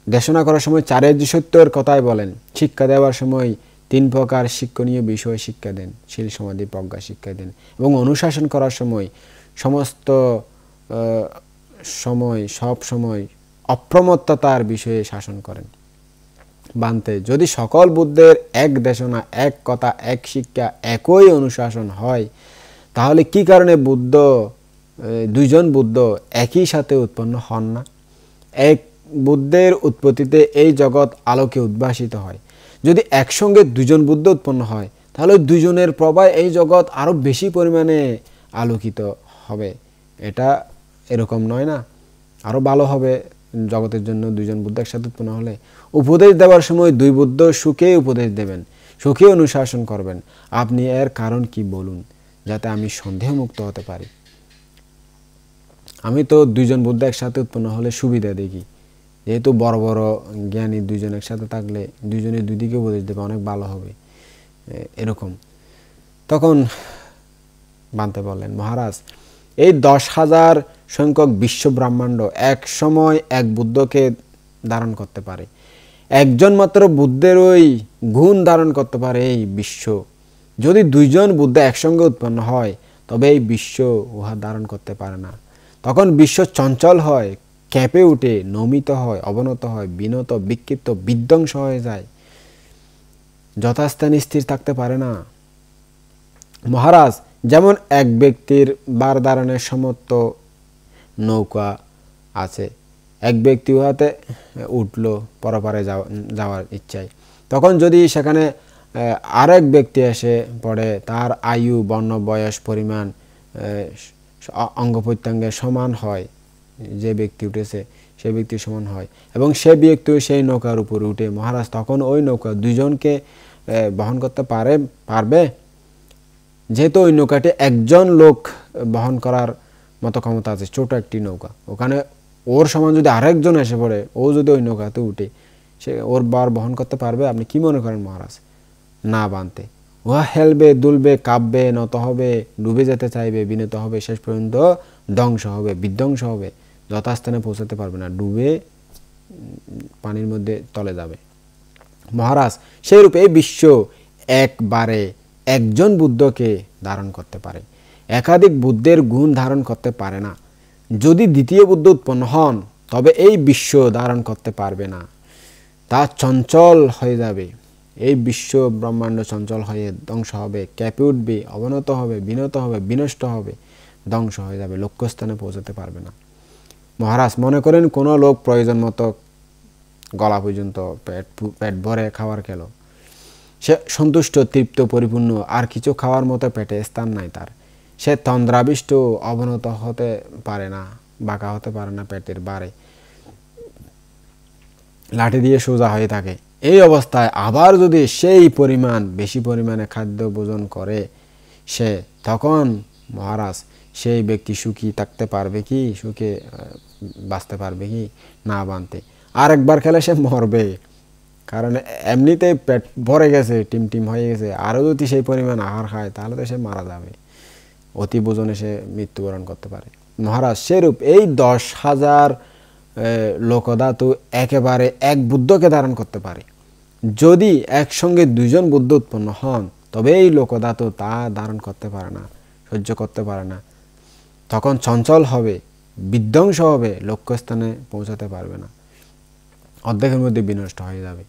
দেশনা করার সময় চারের সত্যের কথাই বলেন। শিক্ষা দেওয়ার সময় 3 প্রকার শিক্ষণীয় বিষয় শিক্ষা দেন, শীল সমাধি প্রজ্ঞা শিক্ষা দেন। এবং অনুশাসন করার সময় সমস্ত সব সময় অপ্রমত্ততার বিষয়ে শাসন করেন। বান্তে যদি সকল বুদ্ধের এক দেশনা, এক কথা, এক শিক্ষা, একই অনুশাসন হয়, তাহলে কি কারণে দুইজন বুদ্ধ একই সাথে উৎপন্ন হন না? এক বুদ্ধের উৎপত্তিতে এই জগৎ আলোকে উদ্ভাসিত হয়। যদি একসঙ্গে দুজন বুদ্ধ উৎপন্ন হয়, তাহলে দুজনের প্রভাবে এই জগৎ আরো বেশি পরিমাণে আলোকিত হবে। এটা এরকম নয় না? আরো ভালো হবে জগতের জন্য দুইজন বুদ্ধ একসাথে উৎপন্ন হলে। উপদেশ দেওয়ার সময় 2 বুদ্ধ সুখে উপদেশ দেবেন, সুখে অনুশাসন করবেন। আপনি এর কারণ কি বলুন, যাতে আমি সন্দেহমুক্ত হতে পারি। আমি তো দুইজন বুদ্ধ একসাথে উৎপন্ন হলে সুবিধা দেখি, যেহেতু বড় বড় জ্ঞানী দুইজন একসাথে থাকলে দুইজনে দুই দিকে উপদেশ দেবে, অনেক ভালো হবে এরকম। তখন বান্তে বললেন, মহারাজ এই 10,000 সংখ্যক বিশ্ব ব্রহ্মাণ্ড এক সময় এক বুদ্ধকে ধারণ করতে পারে। একজন মাত্র বুদ্ধের ওই গুণ ধারণ করতে পারে এই বিশ্ব। যদি দুইজন বুদ্ধ একসঙ্গে উৎপন্ন হয়, তবে এই বিশ্ব উহা ধারণ করতে পারে না। তখন বিশ্ব চঞ্চল হয়, কেঁপে উঠে, নমিত হয়, অবনত হয়, বিনত, বিক্ষিপ্ত, বিধ্বংস হয়ে যায়, যথাস্থানে স্থির থাকতে পারে না। মহারাজ যেমন এক ব্যক্তির বার ধারণের সমর্থ নৌকা আছে, এক ব্যক্তি উহাতে উঠল পরপারে যাওয়ার ইচ্ছায়, তখন যদি সেখানে আরেক ব্যক্তি এসে পড়ে, তার আয়ু, বর্ণ, বয়স, পরিমাণ, অঙ্গ প্রত্যঙ্গের সমান হয়, যে ব্যক্তি উঠেছে সেই ব্যক্তির সমান হয়, এবং সে ব্যক্তিও সেই নৌকার উপরে উঠে, মহারাজ তখন ওই নৌকা দুইজনকে বহন করতে পারবে? যেহেতু ওই নৌকাটি একজন লোক বহন করার মতো ক্ষমতা আছে, ছোট একটি নৌকা, ওখানে ওর সমান যদি আরেকজন এসে পড়ে, ও যদি ওই নৌকাতে উঠে, সে ওর বার বহন করতে পারবে? আপনি কি মনে করেন মহারাজ? না বানতে, উহা হেলবে, দুলবে, কাঁপবে, নত হবে, ডুবে যেতে চাইবে, বিনত হবে, শেষ পর্যন্ত ধ্বংস হবে, বিধ্বংস হবে, যথাস্থানে পৌঁছাতে পারবে না, ডুবে পানির মধ্যে তলে যাবে। মহারাজ সেই রূপে এই বিশ্ব একবারে একজন বুদ্ধকে ধারণ করতে পারে, একাধিক বুদ্ধের গুণ ধারণ করতে পারে না। যদি দ্বিতীয় বুদ্ধ উৎপন্ন হন, তবে এই বিশ্ব ধারণ করতে পারবে না, তা চঞ্চল হয়ে যাবে। এই বিশ্ব ব্রহ্মাণ্ড চঞ্চল হয়ে ধ্বংস হবে, কেঁপে উঠবে, অবনত হবে, বিনত হবে, বিনষ্ট হবে, ধ্বংস হয়ে যাবে, লক্ষ্যস্থানে পৌঁছাতে পারবে না। মহারাজ মনে করেন কোনো লোক প্রয়োজন মতো গলা পর্যন্ত পেট ভরে খাবার খেলো, সে সন্তুষ্ট, তৃপ্ত, পরিপূর্ণ, আর কিছু খাওয়ার মতো পেটে স্থান নাই তার। সে তন্দ্রাবিষ্ট, অবনত হতে পারে না, বাঁকা হতে পারে না, পেটের বারে লাঠি দিয়ে সোজা হয়ে থাকে। এই অবস্থায় আবার যদি সেই পরিমাণ বেশি পরিমাণে খাদ্য ভোজন করে সে, তখন মহারাজ সেই ব্যক্তি সুখী থাকতে পারবে কি? সুখে বাঁচতে পারবে কি? না বানতে, আরেকবার খেলে সে মরবে, কারণ এমনিতেই পেট ভরে গেছে, টিম হয়ে গেছে, আরও যদি সেই পরিমাণ আহার খায় তাহলে তো সে মারা যাবে, অতি ভোজনে সে মৃত্যুবরণ করতে পারে। মহারাজ সেরূপ এই 10,000 লোকধাতু একেবারে এক বুদ্ধকে ধারণ করতে পারে। যদি একসঙ্গে দুইজন বুদ্ধ উৎপন্ন হন, তবে এই লোকধাতু তা ধারণ করতে পারে না, সহ্য করতে পারে না, তখন চঞ্চল হবে, বিধ্বংস হবে, লক্ষ্যস্থানে পৌঁছাতে পারবে না, অর্ধেকের মধ্যে বিনষ্ট হয়ে যাবে।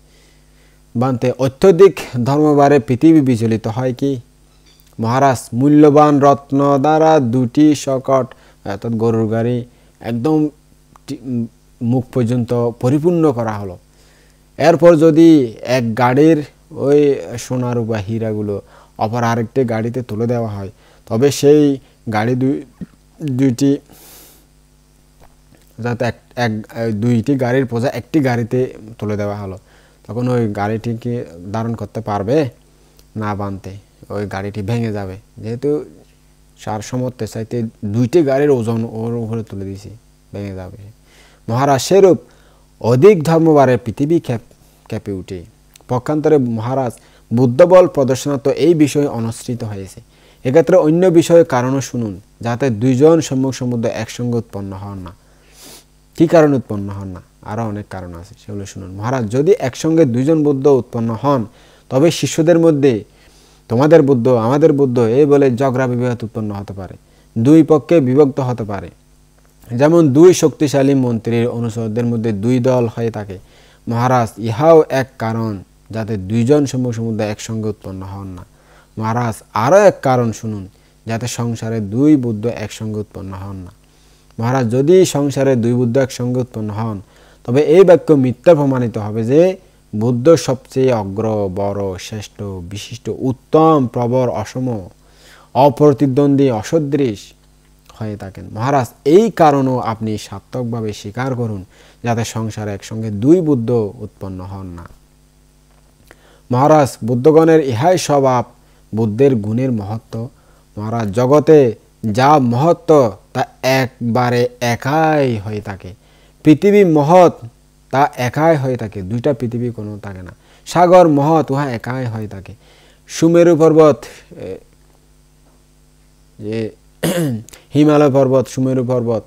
বান্তে অত্যধিক ধর্মবারে পৃথিবী বিচলিত হয় কি? মহারাজ মূল্যবান রত্ন দ্বারা 2টি শকট, অর্থাৎ গরুর গাড়ি, একদম মুখ পর্যন্ত পরিপূর্ণ করা হলো। এরপর যদি এক গাড়ির ওই সোনা রূপা হীরাগুলো অপর আরেকটি গাড়িতে তুলে দেওয়া হয়, তবে সেই গাড়ি দুইটি যাতে দুইটি গাড়ির বোঝা একটি গাড়িতে তুলে দেওয়া হলো, তখন ওই গাড়িটিকে ধারণ করতে পারবে না বানতে, ওই গাড়িটি ভেঙে যাবে, যেহেতু সার সমর্থের চাইতে 2টি গাড়ির ওজন ওর উপরে তুলে দিয়েছি, ভেঙে যাবে। মহারাজ সেরূপ অধিক ধর্মবারে পৃথিবী কেঁপে উঠে। পক্ষান্তরে মহারাজ বুদ্ধবল প্রদর্শনার্থ এই বিষয়ে অনুসৃত হয়েছে। এক্ষেত্রে অন্য বিষয়ের কারণও শুনুন, যাতে দুইজন সম্মুখ সমুদ্র একসঙ্গে উৎপন্ন হন না। কি কারণে উৎপন্ন হন না? আরও অনেক কারণ আছে, সেগুলো শুনুন। মহারাজ, যদি একসঙ্গে দুইজন বুদ্ধ উৎপন্ন হন, তবে শিষ্যদের মধ্যে তোমাদের বুদ্ধ আমাদের বুদ্ধ এই বলে ঝগড়া বিবাদ উৎপন্ন হতে পারে, দুই পক্ষে বিভক্ত হতে পারে। যেমন দুই শক্তিশালী মন্ত্রীর অনুচরদের মধ্যে 2 দল হয়ে থাকে। মহারাজ, ইহাও এক কারণ যাতে দুইজন সম্মুখ সমুদ্র একসঙ্গে উৎপন্ন হন না। মহারাজ, আরও এক কারণ শুনুন, যাতে সংসারে 2 বুদ্ধ একসঙ্গে উৎপন্ন হন না। মহারাজ, যদি সংসারে 2 বুদ্ধ একসঙ্গে উৎপন্ন হন, তবে এই বাক্য মিথ্যা প্রমাণিত হবে যে বুদ্ধ সবচেয়ে অগ্র, বড়, শ্রেষ্ঠ, বিশিষ্ট, উত্তম, প্রবর, অসম, অপ্রতিদ্বন্দ্বী, অসদৃশ হয়ে থাকেন। মহারাজ, এই কারণও আপনি সার্থকভাবে স্বীকার করুন, যাতে সংসারে একসঙ্গে 2 বুদ্ধ উৎপন্ন হন না। মহারাজ, বুদ্ধগণের ইহাই স্বভাব, বুদ্ধের গুণের মহত্ব। মহারাজ, জগতে যা মহত্ব তা একবারে একাই হয়ে থাকে। পৃথিবী মহৎ, তা একাই হয়ে থাকে, 2টা পৃথিবী কোনো থাকে না। সাগর মহৎ, উহা একাই হয়ে থাকে। সুমেরু পর্বত, যে হিমালয় পর্বত, সুমেরু পর্বত,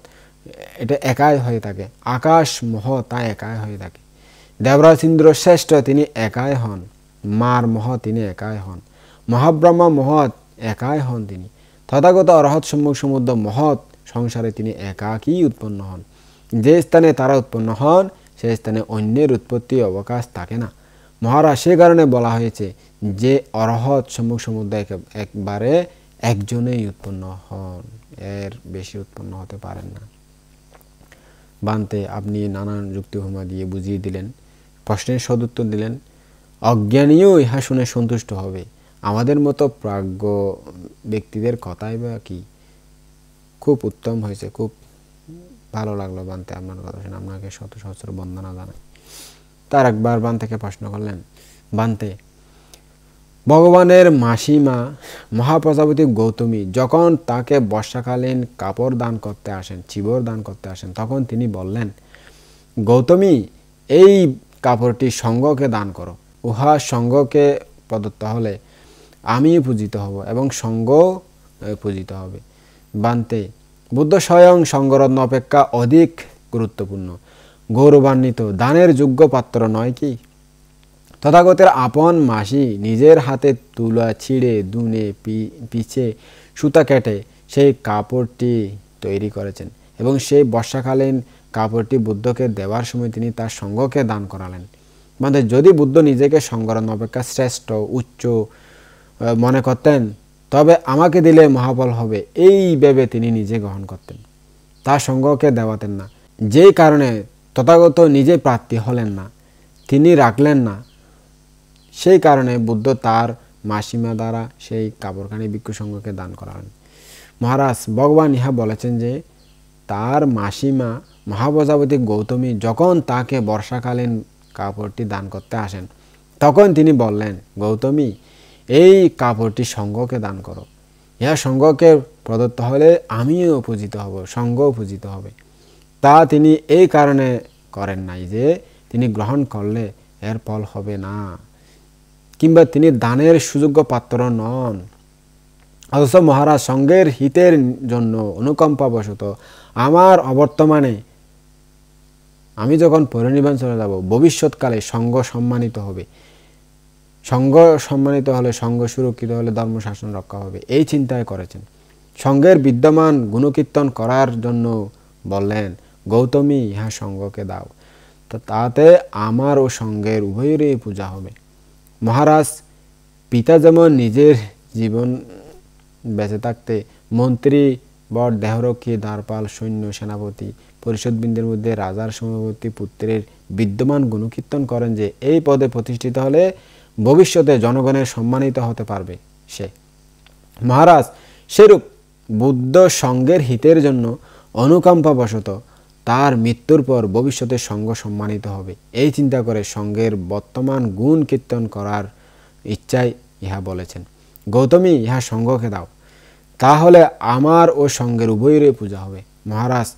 এটা একাই হয়ে থাকে। আকাশ মহৎ, তা একাই হয়ে থাকে। দেবরাজ ইন্দ্র শ্রেষ্ঠ, তিনি একাই হন। মার মহৎ, তিনি একাই হন। মহাব্রহ্মা মহৎ, একাই হন তিনি। তথাগত অরহৎ সম্মুখ সমুদ্র মহৎ, সংসারে তিনি একাকী উৎপন্ন হন। যে স্থানে তারা উৎপন্ন হন, সেই স্থানে অন্যের উৎপত্তি অবকাশ থাকে না। মহারাজ, সে কারণে বলা হয়েছে যে অরহৎ সম্মুখ সমুদ্র একবারে একজনেই উৎপন্ন হন, এর বেশি উৎপন্ন হতে পারেন না। বান্তে, আপনি নানান যুক্তিভূমা দিয়ে বুঝিয়ে দিলেন, প্রশ্নের সদুত্তর দিলেন। অজ্ঞানীও ইহা শুনে সন্তুষ্ট হবে, আমাদের মতো প্রাজ্ঞ ব্যক্তিদের কথাই বা কি। খুব উত্তম হয়েছে, খুব ভালো লাগলো বান্তে আপনার কথা শুনে। আপনাকে শত সহস্র বন্দনা জানাই। তার একবার বান্তেকে প্রশ্ন করলেন, বান্তে, ভগবানের মাসিমা মহাপ্রজাপতি গৌতমী যখন তাকে বর্ষাকালীন কাপড় দান করতে আসেন, চিবর দান করতে আসেন, তখন তিনি বললেন, গৌতমী, এই কাপড়টি সঙ্গকে দান করো। উহা সঙ্গকে প্রদত্ত হলে আমিও পূজিত হব এবং সঙ্গ পূজিত হবে। বান্তে, বুদ্ধ স্বয়ং সঙ্গরত্ন অপেক্ষা অধিক গুরুত্বপূর্ণ, গৌরবান্বিত, দানের যোগ্য পাত্র নয় কি? তথাগতের আপন মাসি নিজের হাতে তুলা ছিঁড়ে দুনে পিছে সুতা কেটে সেই কাপড়টি তৈরি করেছেন এবং সেই বর্ষাকালীন কাপড়টি বুদ্ধকে দেওয়ার সময় তিনি তার সঙ্গকে দান করালেন। মানে যদি বুদ্ধ নিজেকে সঙ্গরত্ন অপেক্ষা শ্রেষ্ঠ, উচ্চ মনে করতেন, তবে আমাকে দিলে মহাফল হবে, এই ভেবে তিনি নিজে গ্রহণ করতেন, তার সঙ্গকে দেওয়াতেন না। যেই কারণে তথাগত নিজে প্রার্থী হলেন না, তিনি রাখলেন না, সেই কারণে বুদ্ধ তার মাসিমা দ্বারা সেই কাপড়খানি ভিক্ষু সঙ্গকে দান করালেন। মহারাজ, ভগবান ইহা বলেছেন যে তার মাসিমা মহাপ্রজাপতি গৌতমী যখন তাকে বর্ষাকালীন কাপড়টি দান করতে আসেন, তখন তিনি বললেন, গৌতমী, এই কাপড়টি সঙ্গকে দান করো। ইহা সঙ্গকে প্রদত্ত হলে আমিও পূজিত হব, সঙ্গও পূজিত হবে। তা তিনি এই কারণে করেন নাই যে তিনি গ্রহণ করলে এর ফল হবে না, কিংবা তিনি দানের সুযোগ্য পাত্র নন। অথচ মহারাজ, সঙ্গের হিতের জন্য অনুকম্পাবশত আমার অবর্তমানে, আমি যখন পরিনির্বাণ চলে যাব, ভবিষ্যৎকালে সঙ্গ সম্মানিত হবে। সঙ্গ সম্মানিত হলে, সঙ্গ সুরক্ষিত হলে ধর্মশাসন রক্ষা হবে, এই চিন্তায় করেছেন। সঙ্গের বিদ্যমান গুণকীর্তন করার জন্য বললেন, গৌতমী, ইহা সঙ্গকে দাও, তো তাতে আমার ও সঙ্গের উভয়েরই পূজা হবে। মহারাজ, পিতা যেমন নিজের জীবন বেঁচে থাকতে মন্ত্রী, বর, দেহরক্ষী, দ্বারপাল, সৈন্য, সেনাপতি, পরিষদবৃন্দের মধ্যে রাজার সমবর্তী পুত্রের বিদ্যমান গুণকীর্তন করেন যে এই পদে প্রতিষ্ঠিত হলে ভবিষ্যতে জনগণের সম্মানিত হতে পারবে সে। মহারাজ, সেরূপ বুদ্ধ সঙ্গের হিতের জন্য অনুকম্পাবশত তার মৃত্যুর পর ভবিষ্যতে সঙ্গ সম্মানিত হবে, এই চিন্তা করে সঙ্গের বর্তমান গুণ কীর্তন করার ইচ্ছায় ইহা বলেছেন। গৌতমী, ইহা সঙ্গকে দাও। তাহলে আমার ও সঙ্গের উভয়েরই পূজা হবে। মহারাজ,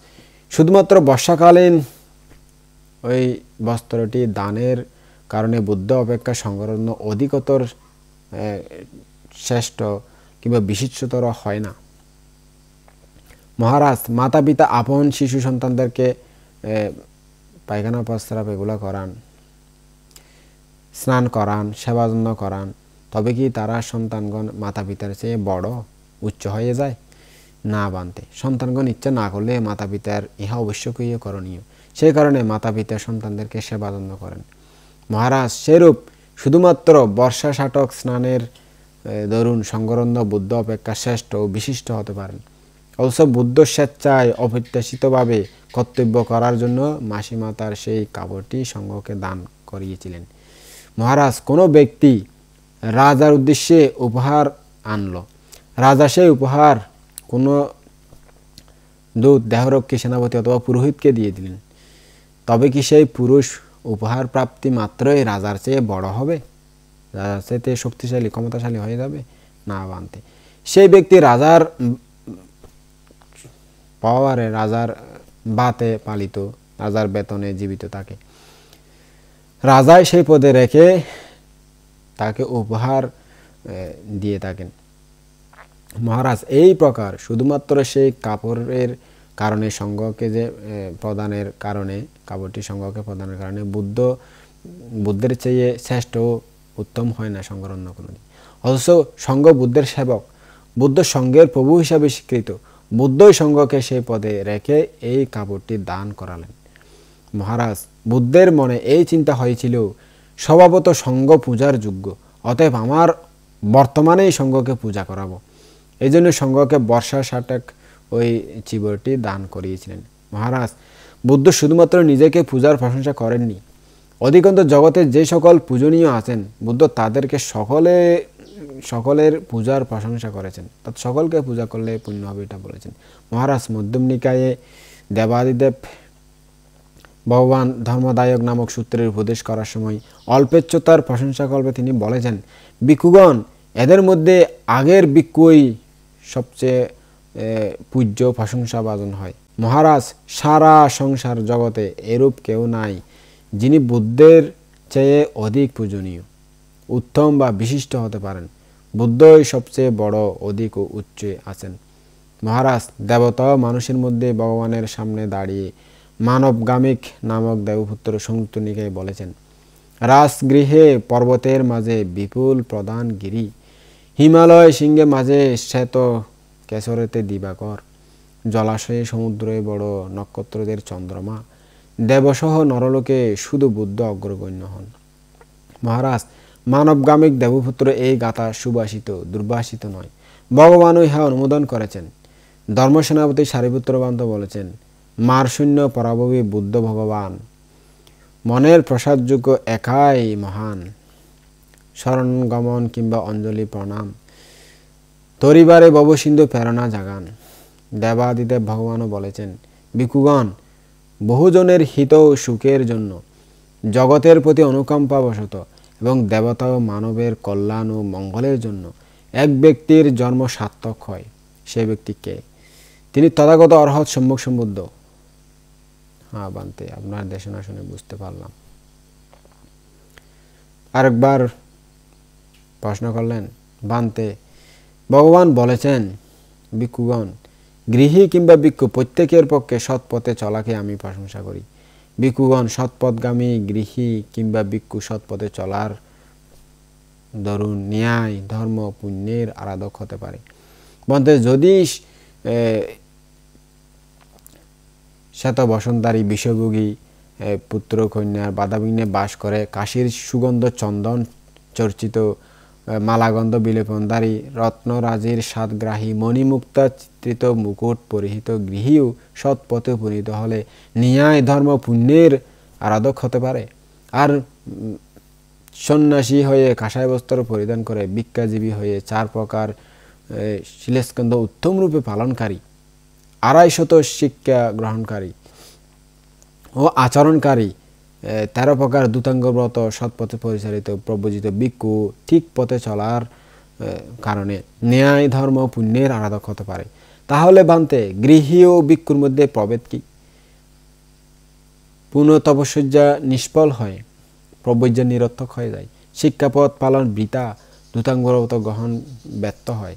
শুধুমাত্র বর্ষাকালীন ওই বস্ত্রটি দানের কারণে বুদ্ধ অপেক্ষা সঙ্গরত্ন অধিকতর শ্রেষ্ঠ কিংবা বিশিষ্টতর হয় না। মহারাজ, মাতা পিতা আপন শিশু সন্তানদেরকে পায়খানা প্রস্রাব এগুলো করান, স্নান করান, সেবা যত্ন করান, তবে কি তারা সন্তানগণ মাতা পিতার চেয়ে বড় উচ্চ হয়ে যায়? না বানতে, সন্তানগণ ইচ্ছা না করলে মাতা পিতার ইহা অবশ্যই করণীয়। সেই কারণে মাতা পিতা সন্তানদেরকে সেবা যত্ন করেন। মহারাজ, সেরূপ শুধুমাত্র বর্ষা ষাটক স্নানের দরুন সঙ্গরত্ন বুদ্ধ অপেক্ষা শ্রেষ্ঠ ও বিশিষ্ট হতে পারেন। অবশ্য বুদ্ধ স্বেচ্ছায় অপ্রত্যাশিতভাবে কর্তব্য করার জন্য মাসিমাতার সেই কাপড়টি সঙ্গকে দান করিয়েছিলেন। মহারাজ, কোনো ব্যক্তি রাজার উদ্দেশ্যে উপহার আনল, রাজা সেই উপহার কোনো দূত, দেহরক্ষী, সেনাপতি অথবা পুরোহিতকে দিয়ে দিলেন, তবে কি সেই পুরুষ উপহার প্রাপ্তি মাত্রই রাজার চেয়ে বড় হবে, রাজার চেয়ে শক্তিশালী ক্ষমতাশালী হয়ে যাবে? না বানতে, সেই ব্যক্তি রাজার পাওয়ারে, রাজার বাতে পালিত, রাজার বেতনে জীবিত থাকে, রাজাই সেই পদে রেখে তাকে উপহার দিয়ে থাকেন। মহারাজ, এই প্রকার শুধুমাত্র সেই কাপড়ের কারণে সঙ্গকে যে প্রদানের কারণে, কাপড়টি সঙ্গকে প্রদানের কারণে বুদ্ধের চেয়ে শ্রেষ্ঠ উত্তম হয় না সঙ্গর অন্য কোনোদিন। অথচ সঙ্গ বুদ্ধের সেবক, বুদ্ধ সঙ্গের প্রভু হিসাবে স্বীকৃত, বুদ্ধই সঙ্গকে সেই পদে রেখে এই কাপড়টি দান করালেন। মহারাজ, বুদ্ধের মনে এই চিন্তা হয়েছিল, স্বভাবত সঙ্গ পূজার যোগ্য, অতএব আমার বর্তমানেই সঙ্গকে পূজা করাবো। এই জন্য সঙ্গকে বর্ষা ষাটক ওই চিবরটি দান করিয়েছিলেন। মহারাজ, বুদ্ধ শুধুমাত্র নিজেকে পূজার প্রশংসা করেননি, অধিকন্ত জগতে যে সকল পূজনীয় আছেন বুদ্ধ তাদেরকে সকলের পূজার প্রশংসা করেছেন, তা সকলকে পূজা করলে পুণ্য হবে এটা বলেছেন। মহারাজ, মধ্যম নিকায়ে দেবাদিদেব ভগবান ধর্মদায়ক নামক সূত্রের উপদেশ করার সময় অল্পেচ্ছতার প্রশংসা করবে তিনি বলেছেন, ভিক্ষুগণ, এদের মধ্যে আগের ভিক্ষুই সবচেয়ে পূজ্য প্রশংসাভাজন হয়। মহারাজ, সারা সংসার জগতে এরূপ কেউ নাই যিনি বুদ্ধের চেয়ে অধিক পূজনীয়, উত্তম বা বিশিষ্ট হতে পারেন। বুদ্ধই সবচেয়ে বড়, অধিক ও উচ্চে আছেন। মহারাজ, দেবতা মানুষের মধ্যে ভগবানের সামনে দাঁড়িয়ে মানবগামিক নামক দেবপুত্র সংযুক্ত নিকায়ে বলেছেন, রাজগৃহে পর্বতের মাঝে বিপুল প্রধান গিরি, হিমালয় সিংহে মাঝে শ্বেত কেশরেতে দিবাকর, জলাশয়ে সমুদ্রে বড় নক্ষত্রদের চন্দ্রমা, দেবসহ নরলোকে শুধু বুদ্ধ অগ্রগণ্য হন। মহারাজ, মানবগামিক দেবপুত্র এই গাথা সুবাসিত, দুর্বাসিত নয়, ভগবানও ইহা অনুমোদন করেছেন। ধর্মসেনাপতি সারিপুত্র বান্ত বলেছেন, মারশূন্য পরাভবী বুদ্ধ ভগবান মনের প্রসাদযোগ্য একাই মহান। শরণ গমন কিংবা অঞ্জলি প্রণাম তরিবারে ভবসিন্ধু প্রেরণা জাগান। দেবাদিদেব ভগবানও বলেছেন, ভিক্ষুগণ, বহুজনের হিত ও সুখের জন্য, জগতের প্রতি অনুকম্পাবশত এবং দেবতা ও মানবের কল্যাণ ও মঙ্গলের জন্য এক ব্যক্তির জন্ম সার্থক হয়। সে ব্যক্তি কে? তিনি তথাগত অরহৎ সম্যক সম্বুদ্ধ। হ্যাঁ বান্তে, আপনার দেশনা শুনে বুঝতে পারলাম। আরেকবার প্রশ্ন করলেন, বান্তে, ভগবান বলেছেন, ভিক্ষুগণ, গৃহী কিংবা ভিক্ষু প্রত্যেকের পক্ষে সৎ পথে চলাকে আমি প্রশংসা করি। ভিক্ষুগণ, সৎপথগামী গৃহী কিংবা ভিক্ষু সৎ পথে চলার দরুন ন্যায়, ধর্ম, পুণ্যের আরাধক হতে পারে। বলতে, যদি শ্বেত বসন্তারী বিষভোগী পুত্র কন্যার বাধাবিঘ্নে বাস করে, কাশীর সুগন্ধ চন্দন চর্চিত মালাগন্ধ বিলেপনদারী রত্নরাজির সাতগ্রাহী মণিমুক্তা চিত্রিত মুকুট পরিহিত গৃহীও সৎ পথে উপনীত হলে ন্যায়, ধর্ম, পুণ্যের আরাধক হতে পারে। আর সন্ন্যাসী হয়ে কাঁসাই বস্ত্র পরিধান করে, ভিক্ষাজীবী হয়ে 4 প্রকার শিলেস্কন্ধ উত্তম রূপে পালনকারী, 250 শিক্ষা গ্রহণকারী ও আচরণকারী, 13 প্রকার দূতাঙ্গ ব্রত সৎপথে পরিচালিত প্রব্রজিত ভিক্ষু ঠিক পথে চলার কারণে ন্যায় ধর্ম পুণ্যের আরাধক হতে পারে। তাহলে বান্তে গৃহী ও ভিক্ষুর মধ্যে প্রভেদ কি? পুনঃ তপস্যা নিষ্ফল হয়, প্রব্রজ্য নিরর্থক হয়ে যায়, শিক্ষাপথ পালন বৃথা, ধূতাঙ্গব্রত গ্রহণ ব্যর্থ হয়।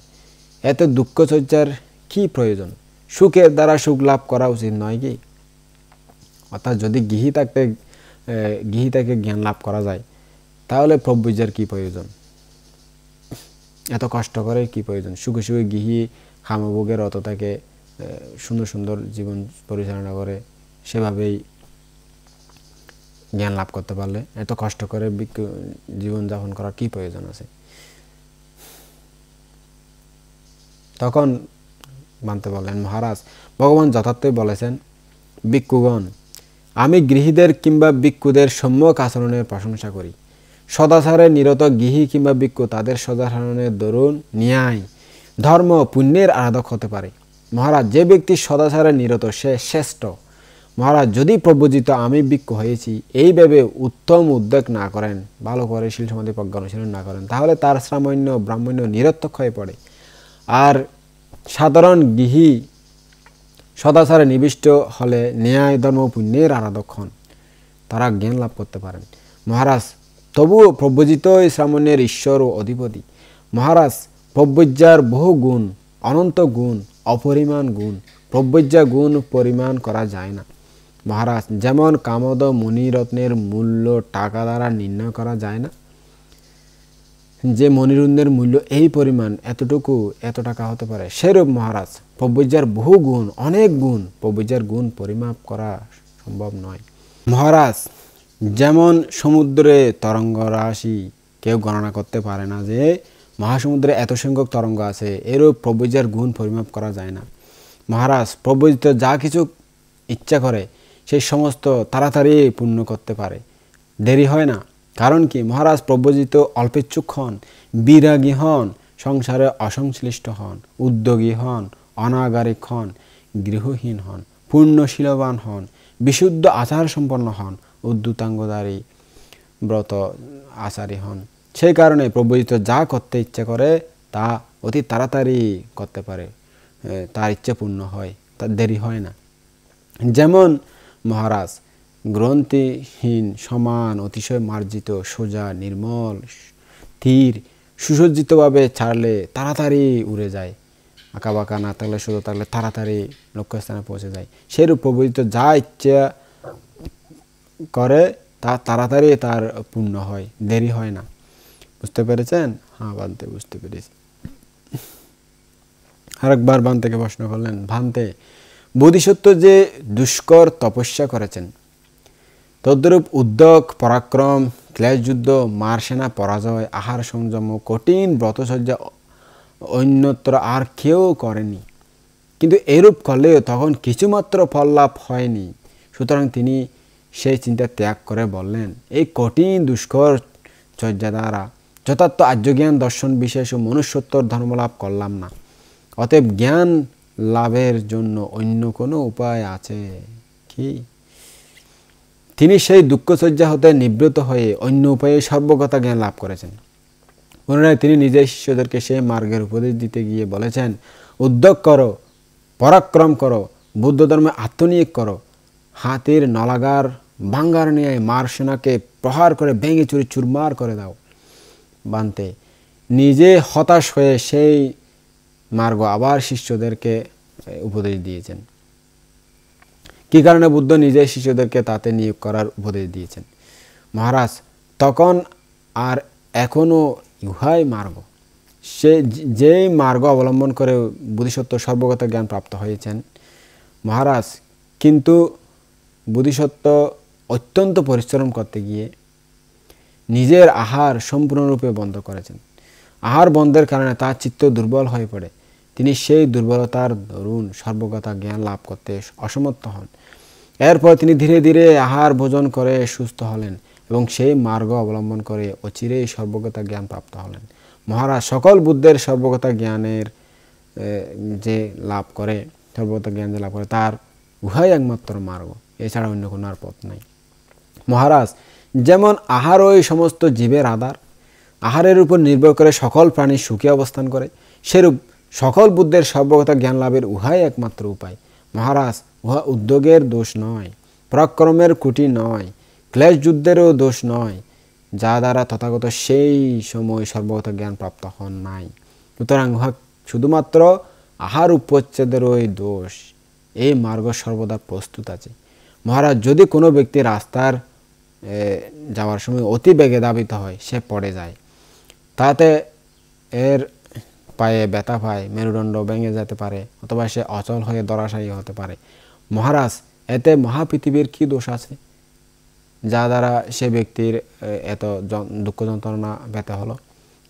এত দুঃখচর্যার কি প্রয়োজন? সুখের দ্বারা সুখ লাভ করা উচিত নয় কি? অর্থাৎ যদি গৃহী থেকে জ্ঞান লাভ করা যায় তাহলে প্রব্রজ্যের কি প্রয়োজন? এত কষ্ট করে কি প্রয়োজন? সুখে সুখে গৃহী কামভোগের রত থাকে, সুন্দর সুন্দর জীবন পরিচালনা করে, সেভাবেই জ্ঞান লাভ করতে পারলে এত কষ্ট করে জীবন যাপন করার কি প্রয়োজন আছে? তখন মানতে বললেন, মহারাজ ভগবান যথার্থই বলেছেন, ভিক্ষুগণ, আমি গৃহীদের কিংবা ভিক্ষুদের সম্যক আচরণের প্রশংসা করি। সদাচারে নিরত গৃহী কিংবা ভিক্ষু তাদের সদাচরণের দরুন ন্যায় ধর্ম পুণ্যের আরাধক হতে পারে। মহারাজ, যে ব্যক্তি সদাচারে নিরত সে শ্রেষ্ঠ। মহারাজ, যদি প্রব্রজিত আমি ভিক্ষু হয়েছি এই ভেবে উত্তম উদ্যোগ না করেন, ভালো করে শীল সমাধি প্রজ্ঞা অনুশীলন না করেন, তাহলে তার শ্রামণ্য ব্রাহ্মণ্য নিরর্থক হয়ে পড়ে। আর সাধারণ গৃহী সদাচারে নিবিষ্ট হলে ন্যায় ধর্ম পুণ্যের আরাধক হন, তারা জ্ঞান লাভ করতে পারেন। মহারাজ, তবুও প্রব্রজিতই শ্রামণ্যের ঈশ্বর ও অধিপতি। মহারাজ, প্রব্রজ্যার বহু গুণ, অনন্ত গুণ, অপরিমাণ গুণ। প্রব্রজ্যা গুণ পরিমাণ করা যায় না। মহারাজ, যেমন কামদ মণিরত্নের মূল্য টাকা দ্বারা নির্ণয় করা যায় না, যে মণিরত্নের মূল্য এই পরিমাণ, এতটুকু এত টাকা হতে পারে, সেরূপ মহারাজ প্রব্রজ্যার বহু গুণ, অনেক গুণ, প্রব্রজ্যার গুণ পরিমাপ করা সম্ভব নয়। মহারাজ, যেমন সমুদ্রে তরঙ্গ রাশি কেউ গণনা করতে পারে না যে মহাসমুদ্রে এত সংখ্যক তরঙ্গ আছে, এরূপ প্রব্রজ্যার গুণ পরিমাপ করা যায় না। মহারাজ, প্রব্রজিত যা কিছু ইচ্ছা করে সেই সমস্ত তাড়াতাড়ি পূর্ণ করতে পারে, দেরি হয় না। কারণ কি? মহারাজ, প্রব্রজিত অল্পেচ্ছুক হন, বিরাগী হন, সংসারে অসংশ্লিষ্ট হন, উদ্যোগী হন, অনাগারিক হন, গৃহহীন হন, পূর্ণশীলবান হন, বিশুদ্ধ আচার সম্পন্ন হন, উদ্ধতাঙ্গধারী ব্রত আচারী হন। সেই কারণে প্রব্রজিত যা করতে ইচ্ছা করে তা অতি তাড়াতাড়ি করতে পারে, তার ইচ্ছে পূর্ণ হয়, তার দেরি হয় না। যেমন মহারাজ, গ্রন্থিহীন, সমান, অতিশয় মার্জিত, সোজা, নির্মল, স্থির, সুসজ্জিতভাবে ছাড়লে তাড়াতাড়ি উড়ে যায়, আঁকা বাঁকা না থাকলে সোজা থাকলে তাড়াতাড়ি লক্ষ্যস্থানে পৌঁছে যায়। সেরূপ প্রব্রজিত যা ইচ্ছা করে তা তাড়াতাড়ি তার পূর্ণ হয়, দেরি হয় না। বুঝতে পেরেছেন? হ্যাঁ ভান্তে, বুঝতে পেরেছি। আরেকবার ভান্তেকে প্রশ্ন করলেন, ভান্তে, বোধিসত্ত্ব যে দুষ্কর তপস্যা করেছেন, তদ্রূপ উদ্যোগ, পরাক্রম, ক্লেশযুদ্ধ, মার সেনা পরাজয়, আহার সংযম, কঠিন ব্রতচর্যা অন্যত্র আর কেউ করেনি। কিন্তু এরূপ করলেও তখন কিছুমাত্র ফল লাভ হয়নি। সুতরাং তিনি সেই চিন্তা ত্যাগ করে বললেন, এই কঠিন দুষ্কর চর্যা দ্বারা যথার্থ আর্যজ্ঞান, দর্শন বিশেষ ও মনুষ্যোত্তর ধর্মলাভ করলাম না। অতএব জ্ঞান লাভের জন্য অন্য কোনো উপায় আছে কি? তিনি সেই দুঃখচর্যা হতে নিবৃত্ত হয়ে অন্য উপায়ে সর্বগতা জ্ঞান লাভ করেছেন। পুনরায় তিনি নিজের শিষ্যদেরকে সেই মার্গের উপদেশ দিতে গিয়ে বলেছেন, উদ্যোগ করো, পরাক্রম করো, বুদ্ধ ধর্মে আত্মনিয়োগ করো, হাতির নলাগার বাঙ্গার নিয়ে মার সেনাকে প্রহার করে ভেঙে চুরি চুরমার করে দাও। বান্তে নিজে হতাশ হয়ে সেই মার্গ আবার শিষ্যদেরকে উপদেশ দিয়েছেন। কি কারণে বুদ্ধ নিজে শিষ্যদেরকে তাতে নিয়োগ করার উপদেশ দিয়েছেন? মহারাজ, তখন আর এখনও ইহাই মার্গ, সে যেই মার্গ অবলম্বন করে বোধিসত্ত্ব সর্বগত জ্ঞান প্রাপ্ত হয়েছেন। মহারাজ, কিন্তু বোধিসত্ত্ব অত্যন্ত পরিশ্রম করতে গিয়ে নিজের আহার সম্পূর্ণরূপে বন্ধ করেছেন। আহার বন্ধের কারণে তার চিত্ত দুর্বল হয়ে পড়ে। তিনি সেই দুর্বলতার দরুন সর্বগতা জ্ঞান লাভ করতে অসমর্থ হন। এরপর তিনি ধীরে ধীরে আহার ভোজন করে সুস্থ হলেন এবং সেই মার্গ অবলম্বন করে অচিরেই সর্বগতা জ্ঞান প্রাপ্ত হলেন। মহারাজ, সকল বুদ্ধের সর্বগতা জ্ঞানের যে লাভ করে, সর্বগতা জ্ঞান যে লাভ করে তার উহাই একমাত্র মার্গ, এছাড়া অন্য কোনো আর পথ নাই। মহারাজ, যেমন আহারই সমস্ত জীবের আধার, আহারের উপর নির্ভর করে সকল প্রাণী সুখে অবস্থান করে, সেরূপ সকল বুদ্ধের সর্বগতা জ্ঞান লাভের উহাই একমাত্র উপায়। মহারাজ, উহা উদ্যোগের দোষ নয়, পরাক্রমের কুটি নয়, ক্লেশ যুদ্ধেরও দোষ নয়, যা দ্বারা তথাগত সেই সময় সর্বগত জ্ঞান প্রাপ্ত হন নাই। সুতরাং উহা শুধুমাত্র আহার উপচ্ছেদেরই দোষ। এই মার্গ সর্বদা প্রস্তুত আছে। মহারাজ, যদি কোনো ব্যক্তি রাস্তার যাওয়ার সময় অতি বেগে ধাবিত হয়, সে পড়ে যায়, তাতে এর পায়ে ব্যথা পায়, মেরুদণ্ড ভেঙে যেতে পারে, অথবা সে অচল হয়ে ধরাশায়ী হতে পারে। মহারাজ, এতে মহাপৃথিবীর কি দোষ আছে যা দ্বারা সে ব্যক্তির এত দুঃখ যন্ত্রণা ব্যথা হলো?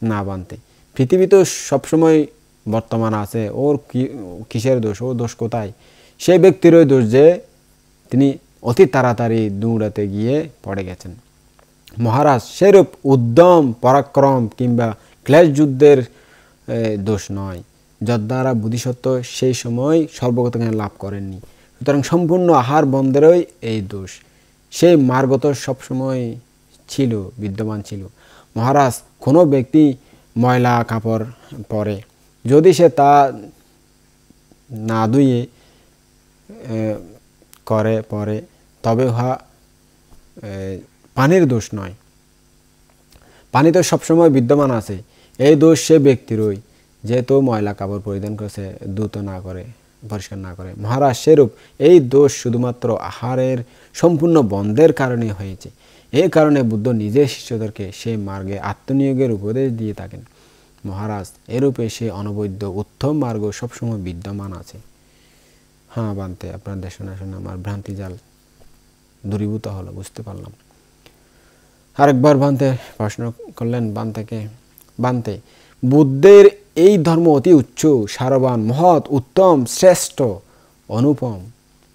না বানতে, পৃথিবী তো সবসময় বর্তমান আছে, ওর কিসের দোষ? ওর দোষ কোথায়? সেই ব্যক্তির ওই দোষ যে তিনি অতি তাড়াতাড়ি দৌড়াতে গিয়ে পড়ে গেছেন। মহারাজ, সেরূপ উদ্যম, পরাক্রম কিংবা ক্লেশ যুদ্ধের দোষ নয়, যদ্বারা বুদ্ধিসত্ত্ব সেই সময় সর্বগত জ্ঞান লাভ করেননি। সুতরাং সম্পূর্ণ আহার বন্ধেরই এই দোষ। সেই মার্গ তো সবসময় ছিল, বিদ্যমান ছিল। মহারাজ, কোনো ব্যক্তি ময়লা কাপড় পরে, যদি সে তা না ধুয়ে করে পরে, তবে উহা পানির দোষ নয়। পানি তো সবসময় বিদ্যমান আছে, এই দোষ সে ব্যক্তিরই, যেহেতু ময়লা কাপড় পরিধান করেছে, দ্রুত না করে, পরিষ্কার না করে। মহারাজ, সেরূপ এই দোষ শুধুমাত্র আহারের সম্পূর্ণ বন্ধের কারণে হয়েছে। এই কারণে বুদ্ধ নিজের শিষ্যদেরকে সেই মার্গে আত্মনিয়োগের উপদেশ দিয়ে থাকেন। মহারাজ, এরূপে সে অনবদ্য উত্তম মার্গ সবসময় বিদ্যমান আছে। হ্যাঁ বানতে, আপনার শোনা শোনা আমার ভ্রান্তি জাল দূরীভূত হলো, বুঝতে পারলাম। আরেকবার বানতে প্রশ্ন করলেন বানতে, বুদ্ধের এই ধর্ম অতি উচ্চ, সারবান, মহৎ, উত্তম, শ্রেষ্ঠ, অনুপম,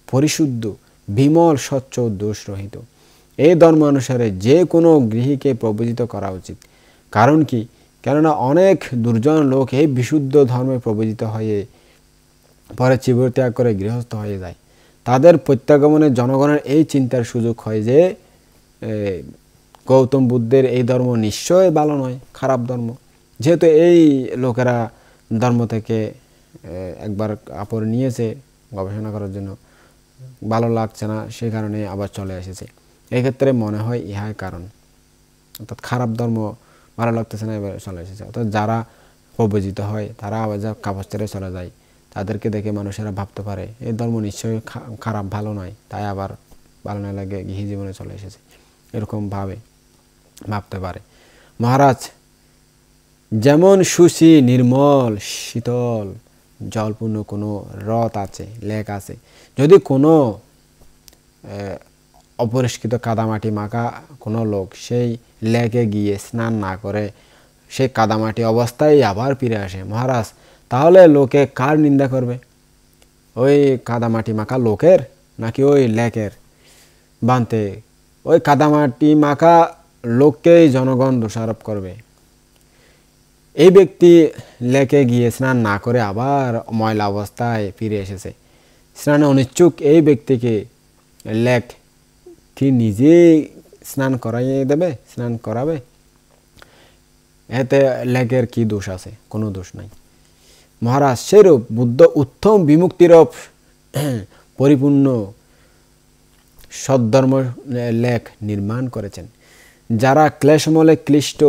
পরিশুদ্ধ, বিমল, স্বচ্ছ, দোষরহিত। এই ধর্ম অনুসারে যে কোনো গৃহীকে প্রবর্তিত করা উচিত। কারণ কি? কেননা অনেক দুর্জন লোক এই বিশুদ্ধ ধর্মে প্রবর্তিত হয়ে পরে চিবর ত্যাগ করে গৃহস্থ হয়ে যায়। তাদের প্রত্যাগমনে জনগণের এই চিন্তার সুযোগ হয় যে গৌতম বুদ্ধের এই ধর্ম নিশ্চয় ভালো নয়, খারাপ ধর্ম। যেহেতু এই লোকেরা ধর্ম থেকে একবার কাপড় নিয়েছে গবেষণা করার জন্য, ভালো লাগছে না, সেই কারণে আবার চলে এসেছে। এক্ষেত্রে মনে হয় ইহাই কারণ, অর্থাৎ খারাপ ধর্ম ভালো লাগতেছে না, এবার চলে এসেছে। অর্থাৎ যারা প্রবর্তিত হয় তারা আবার যা কাপড় ছেড়ে চলে যায়, তাদেরকে দেখে মানুষেরা ভাবতে পারে এই ধর্ম নিশ্চয়ই খারাপ, ভালো নয়, তাই আবার ভালো না লাগে গৃহী জীবনে চলে এসেছে, এরকম ভাবতে পারে। মহারাজ, যেমন সুশী, নির্মল, শীতল জলপূর্ণ কোনো হ্রদ আছে, লেক আছে, যদি কোনো অপরিষ্কৃত কাদামাটি মাখা কোনো লোক সেই লেকে গিয়ে স্নান না করে সেই কাদামাটি অবস্থায় আবার ফিরে আসে, মহারাজ, তাহলে লোকে কার নিন্দা করবে? ওই কাদামাটি মাখা লোকের নাকি ওই লেকের? বানতে, ওই কাদামাটি মাখা লোককেই জনগণ দোষারোপ করবে। এই ব্যক্তি লেকে গিয়ে স্নান না করে আবার ময়লা অবস্থায় ফিরে এসেছে। স্নানে অনিচ্ছুক এই ব্যক্তিকে লেক কি নিজেই স্নান করাইয়ে দেবে, স্নান করাবে? এতে লেকের কি দোষ আছে? কোনো দোষ নাই। মহারাজ, সেরূপ বুদ্ধ উত্তম বিমুক্তির পরিপূর্ণ সদ্ধর্ম লেক নির্মাণ করেছেন। যারা ক্লেশমলে ক্লিষ্ট,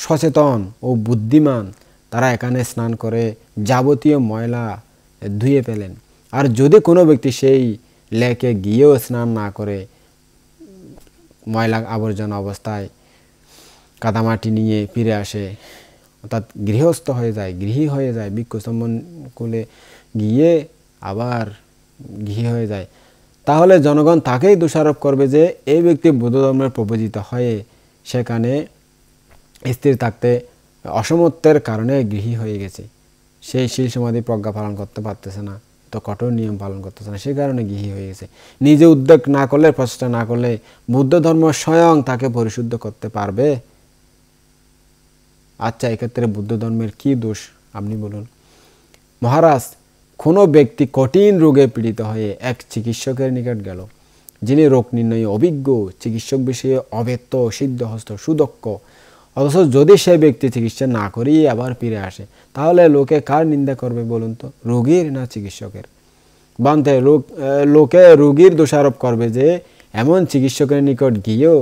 সচেতন ও বুদ্ধিমান, তারা এখানে স্নান করে যাবতীয় ময়লা ধুয়ে ফেলেন। আর যদি কোনো ব্যক্তি সেই লেকে গিয়েও স্নান না করে ময়লা আবর্জনা অবস্থায় কাদামাটি নিয়ে ফিরে আসে, অর্থাৎ গৃহস্থ হয়ে যায়, গৃহী হয়ে যায়, ভিক্ষুসম্মান কুলে গিয়ে আবার গৃহী হয়ে যায়, তাহলে জনগণ তাকেই দোষারোপ করবে যে এই ব্যক্তি বৌদ্ধ ধর্মের প্রবর্তিত হয়ে সেখানে স্থির থাকতে অসমর্থের কারণে গৃহী হয়ে গেছে। সেই শীল সমাধি প্রজ্ঞা পালন করতে পারতেছে না, তো কঠোর নিয়ম পালন করতেছে না, সেই কারণে গৃহী হয়ে গেছে। নিজে উদ্যোগ না করলে, প্রচেষ্টা না করলে বুদ্ধ ধর্ম স্বয়ং তাকে পরিশুদ্ধ করতে পারবে? আচ্ছা, এক্ষেত্রে বুদ্ধ ধর্মের কি দোষ আপনি বলুন। মহারাজ, কোনো ব্যক্তি কঠিন রোগে পীড়িত হয়ে এক চিকিৎসকের নিকট গেল, যিনি রোগ নির্ণয়ে অভিজ্ঞ, চিকিৎসক বিষয়ে অবেত্য, সিদ্ধহস্ত, সুদক্ষ, অথচ যদি সেই ব্যক্তি চিকিৎসা না করেই আবার ফিরে আসে, তাহলে লোকে কার নিন্দা করবে বলুন তো? রোগীর না চিকিৎসকের? বান্তে লোকে রোগীর দোষারোপ করবে যে এমন চিকিৎসকের নিকট গিয়েও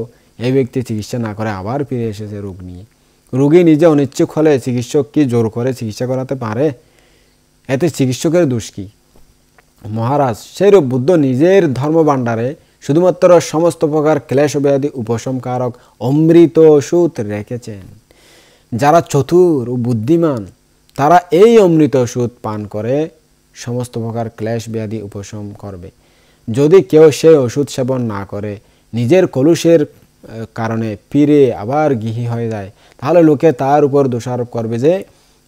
এই ব্যক্তি চিকিৎসা না করে আবার ফিরে এসেছে রোগ নিয়ে। রোগী নিজে অনিচ্ছুক হলে চিকিৎসক কি জোর করে চিকিৎসা করাতে পারে? এতে চিকিৎসকের দোষ কি? মহারাজ, সেইরূপ বুদ্ধ নিজের ধর্মভাণ্ডারে শুধুমাত্র সমস্ত প্রকার ক্লেশ ব্যাধি উপশমকারক অমৃত ওষুধ রেখেছেন। যারা চতুর ও বুদ্ধিমান তারা এই অমৃত ওষুধ পান করে সমস্ত প্রকার ক্লেশ ব্যাধি উপশম করবে। যদি কেউ সেই ওষুধ সেবন না করে নিজের কলুষের কারণে ফিরে আবার গৃহী হয়ে যায়, তাহলে লোকে তার উপর দোষারোপ করবে যে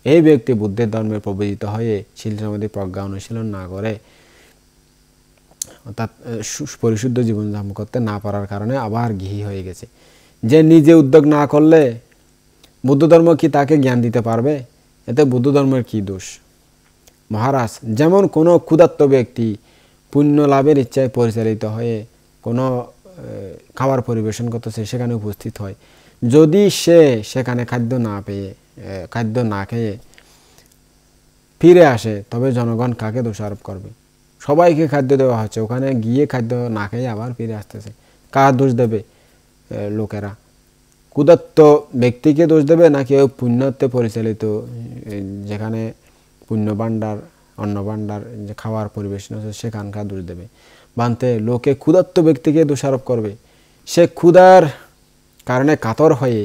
এই ব্যক্তি বুদ্ধের ধর্মে প্রবর্তিত হয়ে শীল সমাধি প্রজ্ঞা অনুশীলন না করে, অর্থাৎ পরিশুদ্ধ জীবনযাপন করতে না পারার কারণে আবার গৃহী হয়ে গেছে। যে নিজে উদ্যোগ না করলে বুদ্ধ ধর্ম কি তাকে জ্ঞান দিতে পারবে? এতে বুদ্ধ ধর্মের কি দোষ? মহারাজ, যেমন কোনো ক্ষুধার্ত ব্যক্তি পুণ্য লাভের ইচ্ছায় পরিচালিত হয়ে কোনো খাবার পরিবেশন করতেছে, সেখানে উপস্থিত হয়, যদি সে সেখানে খাদ্য না খেয়ে ফিরে আসে, তবে জনগণ কাকে দোষারোপ করবে? সবাইকে খাদ্য দেওয়া হচ্ছে, ওখানে গিয়ে খাদ্য না খেয়ে আবার ফিরে আসতেছে, কার দোষ দেবে লোকেরা? ক্ষুধার্ত ব্যক্তিকে দোষ দেবে নাকি ওই পুণ্যত্বে পরিচালিত যেখানে পুণ্য ভাণ্ডার অন্ন ভাণ্ডার যে খাওয়ার পরিবেশন হচ্ছে সেখানকার দোষ দেবে? বান্তে লোকে ক্ষুধার্ত ব্যক্তিকে দোষারোপ করবে। সে ক্ষুধার কারণে কাতর হয়ে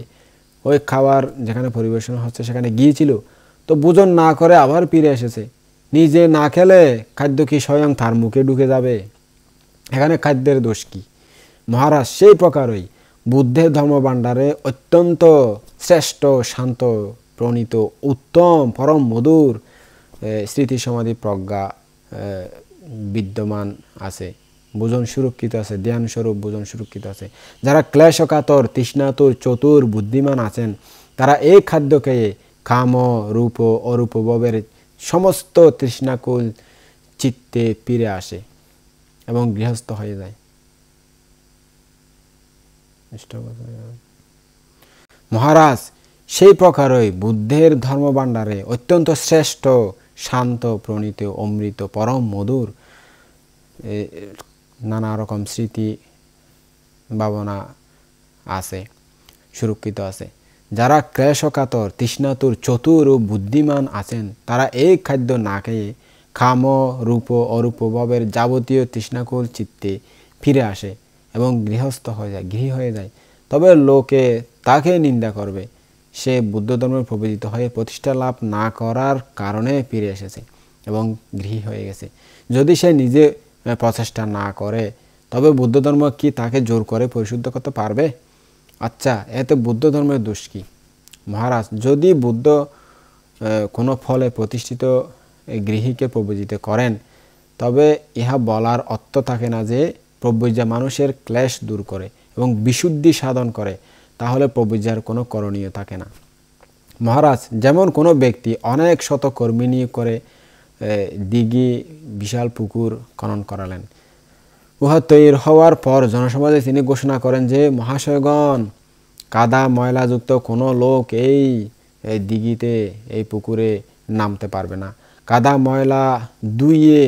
ওই খাবার যেখানে পরিবেশন হচ্ছে সেখানে গিয়েছিল, তো ভোজন না করে আবার ফিরে এসেছে। নিজে না খেলে খাদ্য কি স্বয়ং তার মুখে ঢুকে যাবে? এখানে খাদ্যের দোষ কি? মহারাজ, সেই প্রকারই বুদ্ধের ধর্মভাণ্ডারে অত্যন্ত শ্রেষ্ঠ, শান্ত, প্রণীত, উত্তম, পরম মধুর স্মৃতি সমাধি প্রজ্ঞা বিদ্যমান আছে। ভোজন সুরক্ষিত আছে, ধ্যান স্বরূপ ভোজন সুরক্ষিত আছে। যারা ক্লেশকাতর, তৃষ্ণাতুর, চতুর, বুদ্ধিমান আছেন, তারা এই খাদ্য খেয়ে কাম, রূপ, অরূপ ভাবের সমস্ত তৃষ্ণাকুল চিত্তে ফিরে আসে এবং গৃহস্থ হয়ে যায়। মহারাজ, সেই প্রকারই বুদ্ধের ধর্মভাণ্ডারে অত্যন্ত শ্রেষ্ঠ, শান্ত, প্রণীত, অমৃত, পরম মধুর নানা রকম স্মৃতি ভাবনা আছে, সুরক্ষিত আছে। যারা ক্লেশকাতর, তৃষ্ণাতুর, চতুর ও বুদ্ধিমান আছেন, তারা এই খাদ্য না খেয়ে কাম, রূপ, অরূপ ভাবের যাবতীয় তৃষ্ণাকুল চিত্তে ফিরে আসে এবং গৃহস্থ হয়ে যায়, গৃহী হয়ে যায়। তবে লোকে তাকে নিন্দা করবে, সে বুদ্ধ ধর্মের প্রবর্তিত হয়ে প্রতিষ্ঠা লাভ না করার কারণে ফিরে এসেছে এবং গৃহী হয়ে গেছে। যদি সে নিজে প্রচেষ্টা না করে, তবে বুদ্ধ ধর্ম কি তাকে জোর করে পরিশুদ্ধ করতে পারবে? আচ্ছা, এতে বুদ্ধ ধর্মের দোষ কি? মহারাজ, যদি বুদ্ধ কোনো ফলে প্রতিষ্ঠিত গৃহীকে প্রবর্তিত করেন, তবে ইহা বলার অর্থ থাকে না যে প্রব্রজ্যা মানুষের ক্লেশ দূর করে এবং বিশুদ্ধি সাধন করে, তাহলে প্রব্রজ্যার কোনো করণীয় থাকে না। মহারাজ, যেমন কোনো ব্যক্তি অনেক শত কর্মী নিয়োগ করে দিঘি, বিশাল পুকুর খনন করালেন। উহা তৈরি হওয়ার পর জনসমাজে তিনি ঘোষণা করেন যে, মহাশয়গণ, কাদা ময়লাযুক্ত কোনো লোক এই দিঘিতে, এই পুকুরে নামতে পারবে না। কাদা ময়লা ধুইয়ে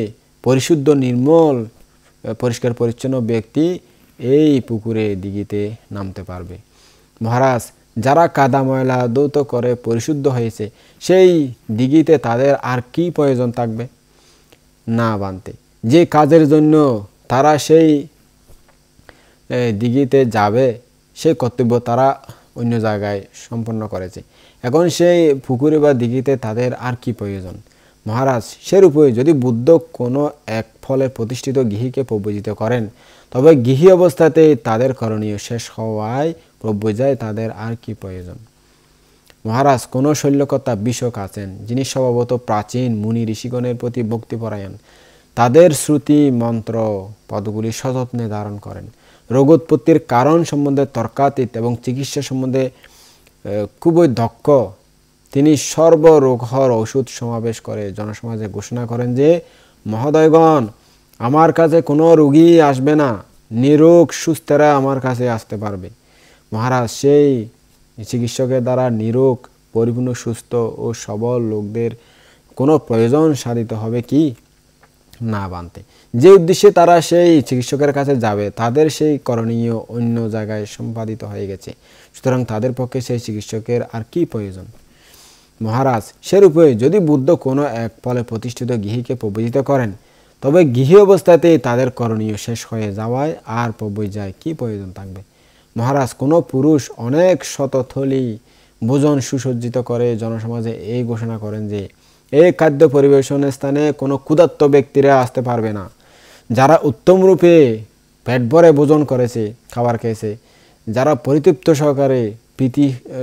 পরিশুদ্ধ, নির্মল, পরিষ্কার পরিচ্ছন্ন ব্যক্তি এই পুকুরে, দিঘিতে নামতে পারবে। মহারাজ, যারা কাদা ময়লা ধৌত করে পরিশুদ্ধ হয়েছে, সেই দিঘিতে তাদের আর কি প্রয়োজন থাকবে? না বানতে, যে কাজের জন্য তারা সেই দিঘিতে যাবে, সেই কর্তব্য তারা অন্য জায়গায় সম্পন্ন করেছে। এখন সেই পুকুরে বা দিঘিতে তাদের আর কি প্রয়োজন? মহারাজ, সেরূপই যদি বুদ্ধ কোনো এক ফলে প্রতিষ্ঠিত গৃহীকে প্রব্রজিত করেন, তবে গৃহী অবস্থাতেই তাদের করণীয় শেষ হওয়ায় প্রব্রজায় তাদের আর কি প্রয়োজন? মহারাজ, কোনো শল্যকর্তা বিশক আছেন, যিনি স্বভাবত প্রাচীন মুনি ঋষিগণের প্রতি ভক্তিপরায়ণ। তাদের শ্রুতি মন্ত্র পদগুলি সযত্নে ধারণ করেন। রোগোৎপত্তির কারণ সম্বন্ধে তর্কাতীত এবং চিকিৎসা সম্বন্ধে খুবই দক্ষ। তিনি সর্বরোগহর ওষুধ সমাবেশ করে জনসমাজে ঘোষণা করেন যে, মহোদয়গণ, আমার কাছে কোনো রোগী আসবে না, নিরোগ সুস্থেরা আমার কাছে আসতে পারবে। মহারাজ, সেই চিকিৎসকের দ্বারা নিরোগ, পরিপূর্ণ সুস্থ ও সবল লোকদের কোনো প্রয়োজন সাধিত হবে কি না বানতে। যে উদ্দেশ্যে তারা সেই চিকিৎসকের কাছে যাবে তাদের সেই করণীয় অন্য জায়গায় সম্পাদিত হয়ে গেছে, সুতরাং তাদের পক্ষে সেই চিকিৎসকের আর কি প্রয়োজন। মহারাজ, সেরূপে যদি বুদ্ধ কোনো এক ফলে প্রতিষ্ঠিত গৃহীকে প্রবোধিত করেন, তবে গৃহী অবস্থাতেই তাদের করণীয় শেষ হয়ে যাওয়ায় আর প্রবজ্জায় কি প্রয়োজন থাকবে। মহারাজ, কোনো পুরুষ অনেক শতথলি ভোজন সুসজ্জিত করে জনসমাজে এই ঘোষণা করেন যে এই খাদ্য পরিবেশনের স্থানে কোনো ক্ষুধার্ত ব্যক্তিরা আসতে পারবে না। যারা উত্তম রূপে পেট ভরে ভোজন করেছে, খাবার খেয়েছে, যারা পরিতৃপ্ত সহকারে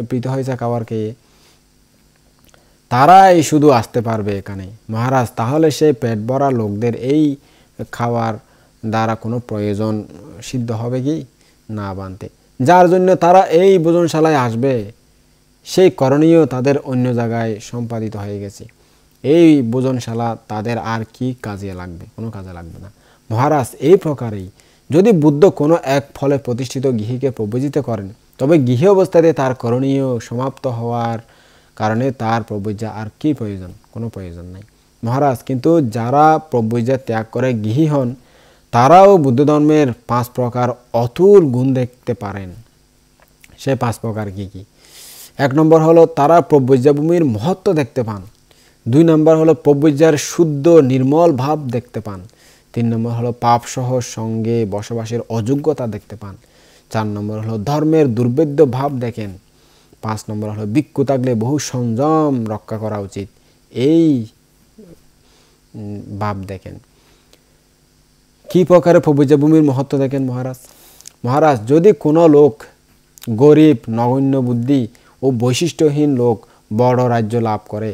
প্রীত হয়েছে খাবার খেয়ে, তারাই শুধু আসতে পারবে এখানে। মহারাজ, তাহলে সে পেট ভরা লোকদের এই খাওয়ার দ্বারা কোনো প্রয়োজন সিদ্ধ হবে কি না বানতে। যার জন্য তারা এই ভোজনশালায় আসবে সেই করণীয় তাদের অন্য জায়গায় সম্পাদিত হয়ে গেছে। এই ভোজনশালা তাদের আর কি কাজে লাগবে, কোনো কাজে লাগবে না। মহারাজ, এই প্রকারেই যদি বুদ্ধ কোনো এক ফলে প্রতিষ্ঠিত গৃহীকে প্রবজিত করেন, তবে গৃহী অবস্থাতে তার করণীয় সমাপ্ত হওয়ার কারণে তার প্রবজ্জা আর কি প্রয়োজন, কোনো প্রয়োজন নাই। মহারাজ, কিন্তু যারা প্রবজ্জা ত্যাগ করে গৃহী হন, তারাও বুদ্ধ ধর্মের 5 প্রকার অতুল গুণ দেখতে পারেন। সে 5 প্রকার কি কি? 1 নম্বর হলো তারা প্রবজ্জা ভূমির মহত্ব দেখতে পান। 2 নম্বর হলো প্রবজ্জার শুদ্ধ নির্মল ভাব দেখতে পান। 3 নম্বর হলো পাপসহ সঙ্গে বসবাসের অযোগ্যতা দেখতে পান। 4 নম্বর হলো ধর্মের দুর্ভেদ্য ভাব দেখেন। 5 নম্বর হলো ভিক্ষু থাকলে বহু সংযম রক্ষা করা উচিত, এই ভাব দেখেন। কি প্রকারে প্রবজ্জা ভূমির মহত্ব দেখেন মহারাজ? মহারাজ, যদি কোনো লোক গরিব, নগণ্য বুদ্ধি ও বৈশিষ্ট্যহীন লোক বড় রাজ্য লাভ করে,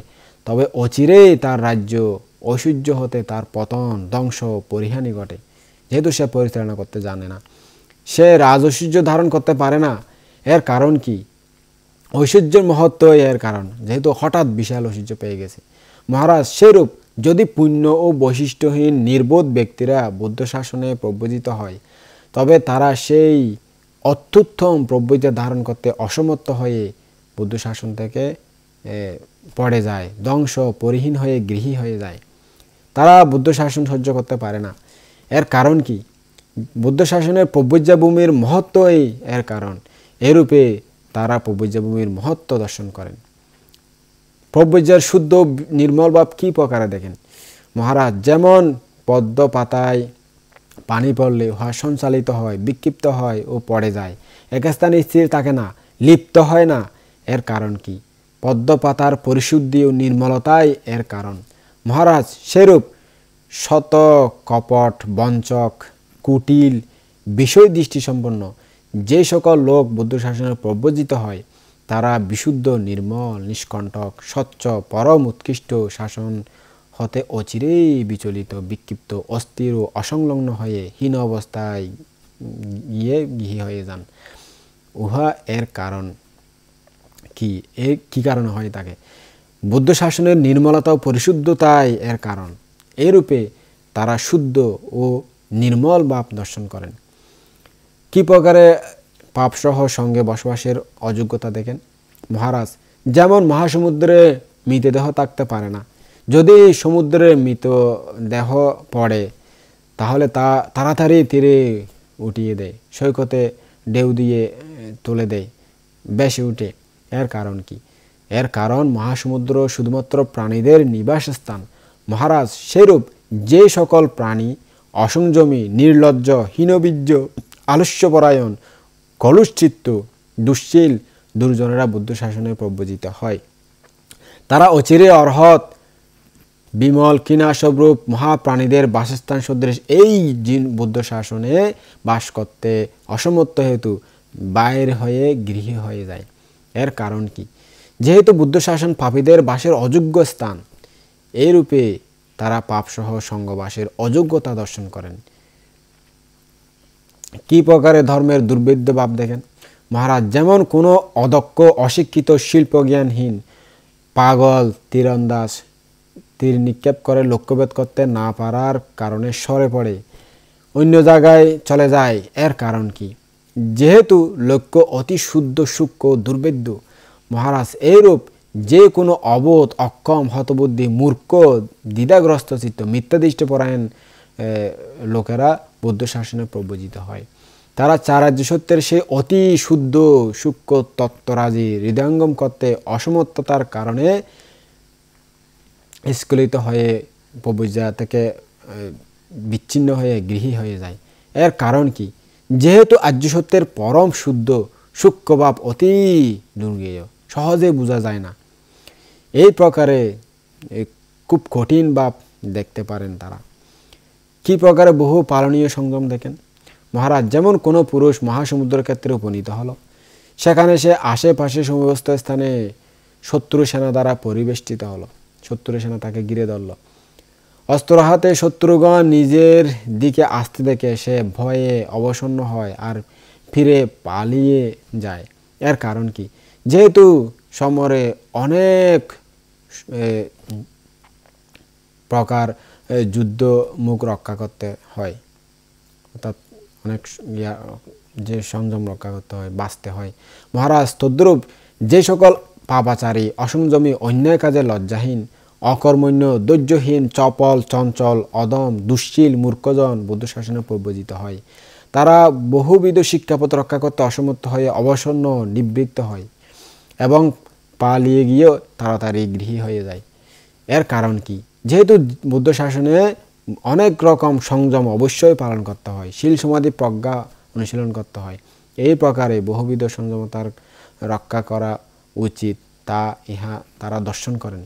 তবে অচিরেই তার রাজ্য ঐশ্বর্য হতে তার পতন, ধ্বংস, পরিহানি ঘটে। যেহেতু সে পরিচালনা করতে জানে না, সে রাজঐশ্বর্য ধারণ করতে পারে না। এর কারণ কি? ঐশ্বর্যের মহত্ব এর কারণ, যেহেতু হঠাৎ বিশাল ঐশ্বর্য পেয়ে গেছে। মহারাজ, সেরূপ যদি পুণ্য ও বৈশিষ্ট্যহীন নির্বোধ ব্যক্তিরা বুদ্ধ শাসনে প্রব্রজিত হয়, তবে তারা সেই অত্যুত্তম প্রবজ্জা ধারণ করতে অসমর্থ হয়ে বুদ্ধ শাসন থেকে পড়ে যায়, ধ্বংস, পরিহীন হয়ে গৃহী হয়ে যায়। তারা বুদ্ধ শাসন সহ্য করতে পারে না। এর কারণ কি? বুদ্ধ শাসনের প্রবজ্জা ভূমির মহত্বই এর কারণ। এরূপে তারা প্রবজ্জা ভূমির মহত্ব দর্শন করেন। প্রবজ্জার শুদ্ধ নির্মল ভাব কি প্রকারে দেখেন? মহারাজ, যেমন পদ্ম পাতায় পানি পড়লে উহা সঞ্চালিত হয়, বিক্ষিপ্ত হয় ও পড়ে যায়, এক স্থানে স্থির থাকে না, লিপ্ত হয় না। এর কারণ কি? পদ্ম পাতার পরিশুদ্ধি ও নির্মলতাই এর কারণ। মহারাজ, সেরূপ শত কপট, বঞ্চক, কুটিল, বিষয় দৃষ্টি সম্পন্ন যে সকল লোক বুদ্ধ শাসনে প্রব্রজিত হয়, তারা বিশুদ্ধ, নির্মল, নিষ্কণ্টক, স্বচ্ছ, পরম উৎকৃষ্ট শাসন হতে অচিরেই বিচলিত, বিক্ষিপ্ত, অস্থির ও অসংলগ্ন হয়ে হীন অবস্থায় গিয়ে গৃহী হয়ে যান। উহা এর কারণ কি? কি কারণে হয় থাকে? বুদ্ধ শাসনের নির্মলতা ও পরিশুদ্ধতাই এর কারণ। এরূপে তারা শুদ্ধ ও নির্মল ভাব দর্শন করেন। কি প্রকারে পাপসহ সঙ্গে বসবাসের অযোগ্যতা দেখেন? মহারাজ, যেমন মহাসমুদ্রে মৃতদেহ থাকতে পারে না। যদি সমুদ্রে মৃতদেহ পড়ে, তাহলে তা তাড়াতাড়ি তীরে উঠিয়ে দেয়, সৈকতে ঢেউ দিয়ে তুলে দেয়, বেশি উঠে। এর কারণ কি? এর কারণ মহাসমুদ্র শুধুমাত্র প্রাণীদের নিবাস স্থান। মহারাজ, সেরূপ যে সকল প্রাণী অসংযমী, নির্লজ্জ, হীনবীর্য, আলস্যপরায়ণ, কলুষচিত্ত, দুশ্শীল, দুর্জনেরা বুদ্ধ শাসনে প্রব্রজিত হয়, তারা অচিরে অর্হৎ, বিমল, কিনাশবরূপ মহাপ্রাণীদের বাসস্থান সদৃশ এই বুদ্ধ শাসনে বাস করতে অসমর্থ হেতু বাইর হয়ে গৃহী হয়ে যায়। এর কারণ কি? যেহেতু বুদ্ধ শাসন পাপীদের বাসের অযোগ্য স্থান, এইরূপে তারা পাপসহ সঙ্গবাসের অযোগ্যতা দর্শন করেন। কি প্রকারে ধর্মের দুর্ভেদ্য ভাব দেখেন? মহারাজ, যেমন কোনো অদক্ষ, অশিক্ষিত, শিল্পজ্ঞানহীন, পাগল তীরন্দাজ তীর নিক্ষেপ করে লক্ষ্যভেদ করতে না পারার কারণে সরে পড়ে অন্য জায়গায় চলে যায়। এর কারণ কি? যেহেতু লক্ষ্য অতি শুদ্ধ সূক্ষ্ম দুর্ভেদ্য। মহারাজ, এইরূপ যে কোনো অবোধ, অক্ষম, হতবুদ্ধি, মূর্খ, দ্বিধাগ্রস্ত চিত্ত, মিথ্যাদৃষ্টপরায়ণ লোকেরা বৌদ্ধ শাসনে প্রব্রজিত হয়। তারা চারাজ্য সত্যের সেই অতি শুদ্ধ সূক্ষ্ম তত্ত্বরাজি হৃদয়ঙ্গম করতে অসমর্থতার কারণে স্খলিত হয়ে প্রব্রজা থেকে বিচ্ছিন্ন হয়ে গৃহী হয়ে যায়। এর কারণ কি? যেহেতু আর্য সত্যের পরম শুদ্ধ সূক্ষ্মভাব অতি দুর্গেয়, সহজে বোঝা যায় না। এই প্রকারে খুব কঠিন ভাব দেখতে পারেন তারা। কি প্রকারে বহু পালনীয় সংযম দেখেন। মহারাজ, যেমন কোনো পুরুষ মহাসমুদ্রের ক্ষেত্রে উপনীত হলো, সেখানে সে আশেপাশে সমস্ত স্থানে শত্রু সেনা দ্বারা পরিবেষ্টিত হলো। শত্রু সেনা তাকে ঘিরে ধরল। অস্ত্র হাতে শত্রুগণ নিজের দিকে আসতে দেখে সে ভয়ে অবসন্ন হয় আর ফিরে পালিয়ে যায়। এর কারণ কি? যেহেতু সমরে অনেক প্রকার যুদ্ধ মুখ রক্ষা করতে হয়, অর্থাৎ অনেক যে সংযম রক্ষা করতে হয়, বাঁচতে হয়। মহারাজ, তদ্রূপ যে সকল পাপাচারী, অসংযমী, অন্যায় কাজে লজ্জাহীন, অকর্মণ্য, ধৈর্যহীন, চপল, চঞ্চল, অদম, দুশ্শীল, মূর্খজন বৌদ্ধ শাসনে প্রব্রজিত হয়, তারা বহুবিধ শিক্ষাপথ রক্ষা করতে অসমর্থ হয়ে অবসন্ন নিবৃত্ত হয় এবং পালিয়ে গিয়েও তাড়াতাড়ি গৃহী হয়ে যায়। এর কারণ কি? যেহেতু বৌদ্ধ শাসনে অনেক রকম সংযম অবশ্যই পালন করতে হয়, শীল সমাধি প্রজ্ঞা অনুশীলন করতে হয়। এই প্রকারে বহুবিধ সংযমতার রক্ষা করা উচিত, তা ইহা তারা দর্শন করেন।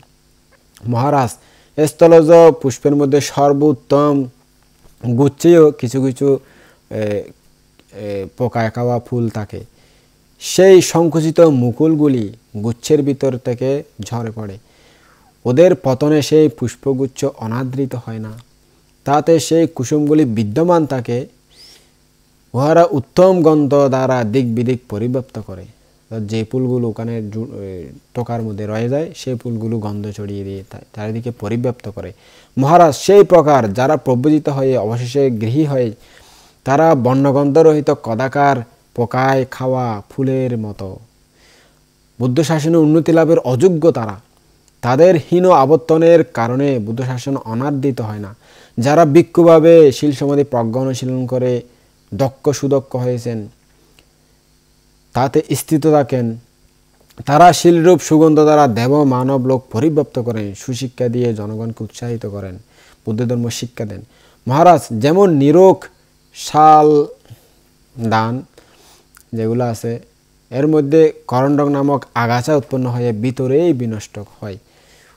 মহারাজ, স্থলজ পুষ্পের মধ্যে সর্বোত্তম গুচ্ছেও কিছু কিছু পোকায় খাওয়া ফুল থাকে। সেই সংকুচিত মুকুলগুলি গুচ্ছের ভিতর থেকে ঝরে পড়ে। ওদের পতনে সেই পুষ্পগুচ্ছ অনাদৃত হয় না, তাতে সেই কুসুমগুলি বিদ্যমান থাকে। উহারা উত্তম গন্ধ দ্বারা দিক বিদিক পরিব্যাপ্ত করে। যে ফুলগুলো ওখানে টোকার মধ্যে রয়ে যায়, সেই ফুলগুলো গন্ধ ছড়িয়ে দিয়ে চারিদিকে পরিব্যাপ্ত করে। মহারাজ, সেই প্রকার যারা প্রব্রজিত হয়ে অবশেষে গৃহী হয়, তারা বর্ণগন্ধ রহিত কদাকার পোকায় খাওয়া ফুলের মতো। বুদ্ধ শাসনে উন্নতি লাভের অযোগ্য তারা। তাদের হীন আবর্তনের কারণে বুদ্ধ শাসন অনাদৃত হয় না। যারা ভিক্ষুভাবে শীল সমাধি প্রজ্ঞা অনুশীলন করে দক্ষ সুদক্ষ হয়েছেন, তাতে স্থিত থাকেন, তারা শীলরূপ সুগন্ধ দ্বারা দেব মানব লোক পরিব্যাপ্ত করেন, সুশিক্ষা দিয়ে জনগণকে উৎসাহিত করেন, বুদ্ধ ধর্ম শিক্ষা দেন। মহারাজ, যেমন নিরোগ শাল দান যেগুলো আছে, এর মধ্যে করণ্ডক নামক আগাছা উৎপন্ন হয়ে ভিতরেই বিনষ্ট হয়।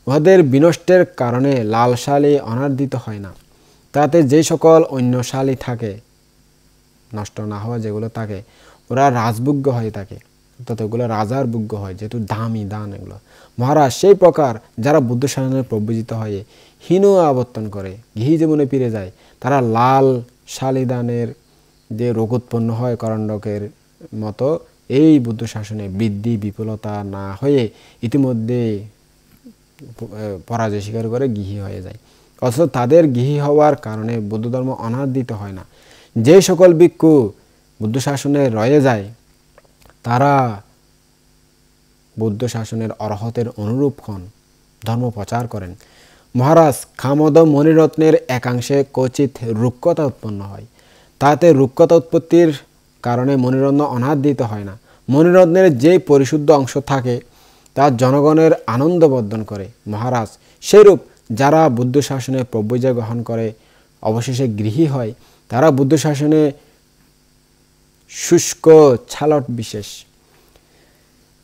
উহাদের বিনষ্টের কারণে লাল শালি অনাদৃত হয় না। তাতে যে সকল অন্য শালি থাকে, নষ্ট না হওয়া যেগুলো থাকে, ওরা রাজভোগ্য হয়ে থাকে, অর্থাৎ ওগুলো রাজার ভোগ্য হয়, যেহেতু দামি দান এগুলো। মহারাজ, সেই প্রকার যারা বুদ্ধ শাসনে প্রব্রজিত হয়ে হীন আবর্তন করে গৃহী জীবনে ফিরে যায়, তারা লাল শালিদানের যে রোগ উৎপন্ন হয় করণ্ডকের মতো, এই বুদ্ধ শাসনে বৃদ্ধি বিপুলতা না হয়ে ইতিমধ্যে পরাজয় স্বীকার করে গৃহী হয়ে যায়। অথচ তাদের গৃহী হওয়ার কারণে বৌদ্ধ ধর্ম অনাদৃত হয় না। যে সকল ভিক্ষু বুদ্ধ শাসনে রয়ে যায়, তারা বৌদ্ধ শাসনের অরহতের অনুরূপ হন, ধর্ম প্রচার করেন। মহারাজ, কামদ মণিরত্নের একাংশে কচিত রুক্ষতা উৎপন্ন হয়। তাতে রুক্ষতা উৎপত্তির কারণে মণিরত্ন অনাদৃত হয় না। মণিরত্নের যে পরিশুদ্ধ অংশ থাকে, তা জনগণের আনন্দ বর্ধন করে। মহারাজ, সেইরূপ যারা বুদ্ধ শাসনে প্রব্রজা গ্রহণ করে অবশেষে গৃহী হয়, তারা বুদ্ধ শাসনে শুষ্ক ছালট বিশেষ।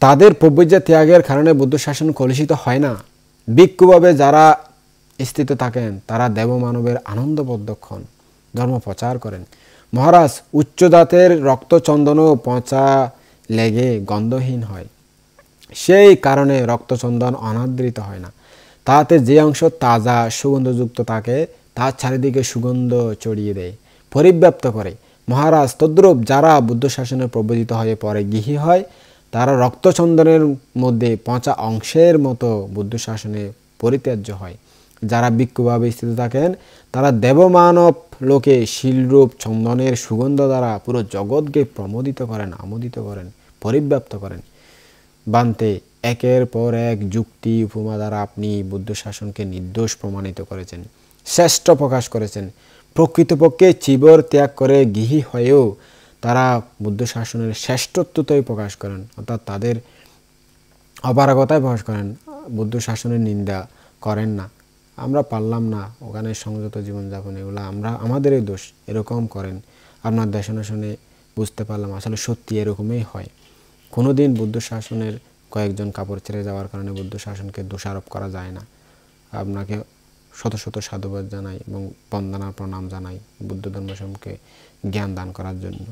তাদের প্রব্রজা ত্যাগের কারণে বুদ্ধ শাসন কলুষিত হয় না। ভিক্ষুভাবে যারা স্থিত থাকেন, তারা দেব মানবের আনন্দবর্ধক হন, ধর্ম প্রচার করেন। মহারাজ, উচ্চ জাতের রক্তচন্দনও পচা লেগে গন্ধহীন হয়, সেই কারণে রক্তচন্দন অনাদৃত হয় না। তাতে যে অংশ তাজা সুগন্ধযুক্ত থাকে, তার চারিদিকে সুগন্ধ ছড়িয়ে দেয়, পরিব্যাপ্ত করে। মহারাজ, তদ্রূপ যারা বুদ্ধ শাসনে প্রব্রজিত হয়ে পরে গৃহী হয়, তারা রক্তচন্দনের মধ্যে পচা অংশের মতো বুদ্ধ শাসনে পরিত্যাজ্য হয়। যারা ভিক্ষুভাবে স্থিত থাকেন, তারা দেবমানব লোকে শিলরূপ চন্দনের সুগন্ধ দ্বারা পুরো জগৎকে প্রমোদিত করেন, আমোদিত করেন, পরিব্যাপ্ত করেন। বান্তে, একের পর এক যুক্তি উপমা দ্বারা আপনি বুদ্ধ শাসনকে নির্দোষ প্রমাণিত করেছেন, শ্রেষ্ঠ প্রকাশ করেছেন। প্রকৃতপক্ষে চিবর ত্যাগ করে গৃহী হয়েও তারা বুদ্ধ শাসনের শ্রেষ্ঠত্বই প্রকাশ করেন, অর্থাৎ তাদের অপারগতায় প্রকাশ করেন, বুদ্ধ শাসনের নিন্দা করেন না। আমরা পারলাম না ওখানে সংযত জীবনযাপন, এগুলো আমাদেরই দোষ, এরকম করেন। আপনার দেশনে শুনে বুঝতে পারলাম আসলে সত্যি এরকমই হয়। কোনোদিন বুদ্ধ শাসনের কয়েকজন কাপড় ছেড়ে যাওয়ার কারণে বুদ্ধ শাসনকে দোষারোপ করা যায় না। আপনাকে শত শত সাধুবাদ জানাই এবং বন্দনা প্রণাম জানাই বুদ্ধ ধর্ম সম্পর্কে জ্ঞান দান করার জন্য।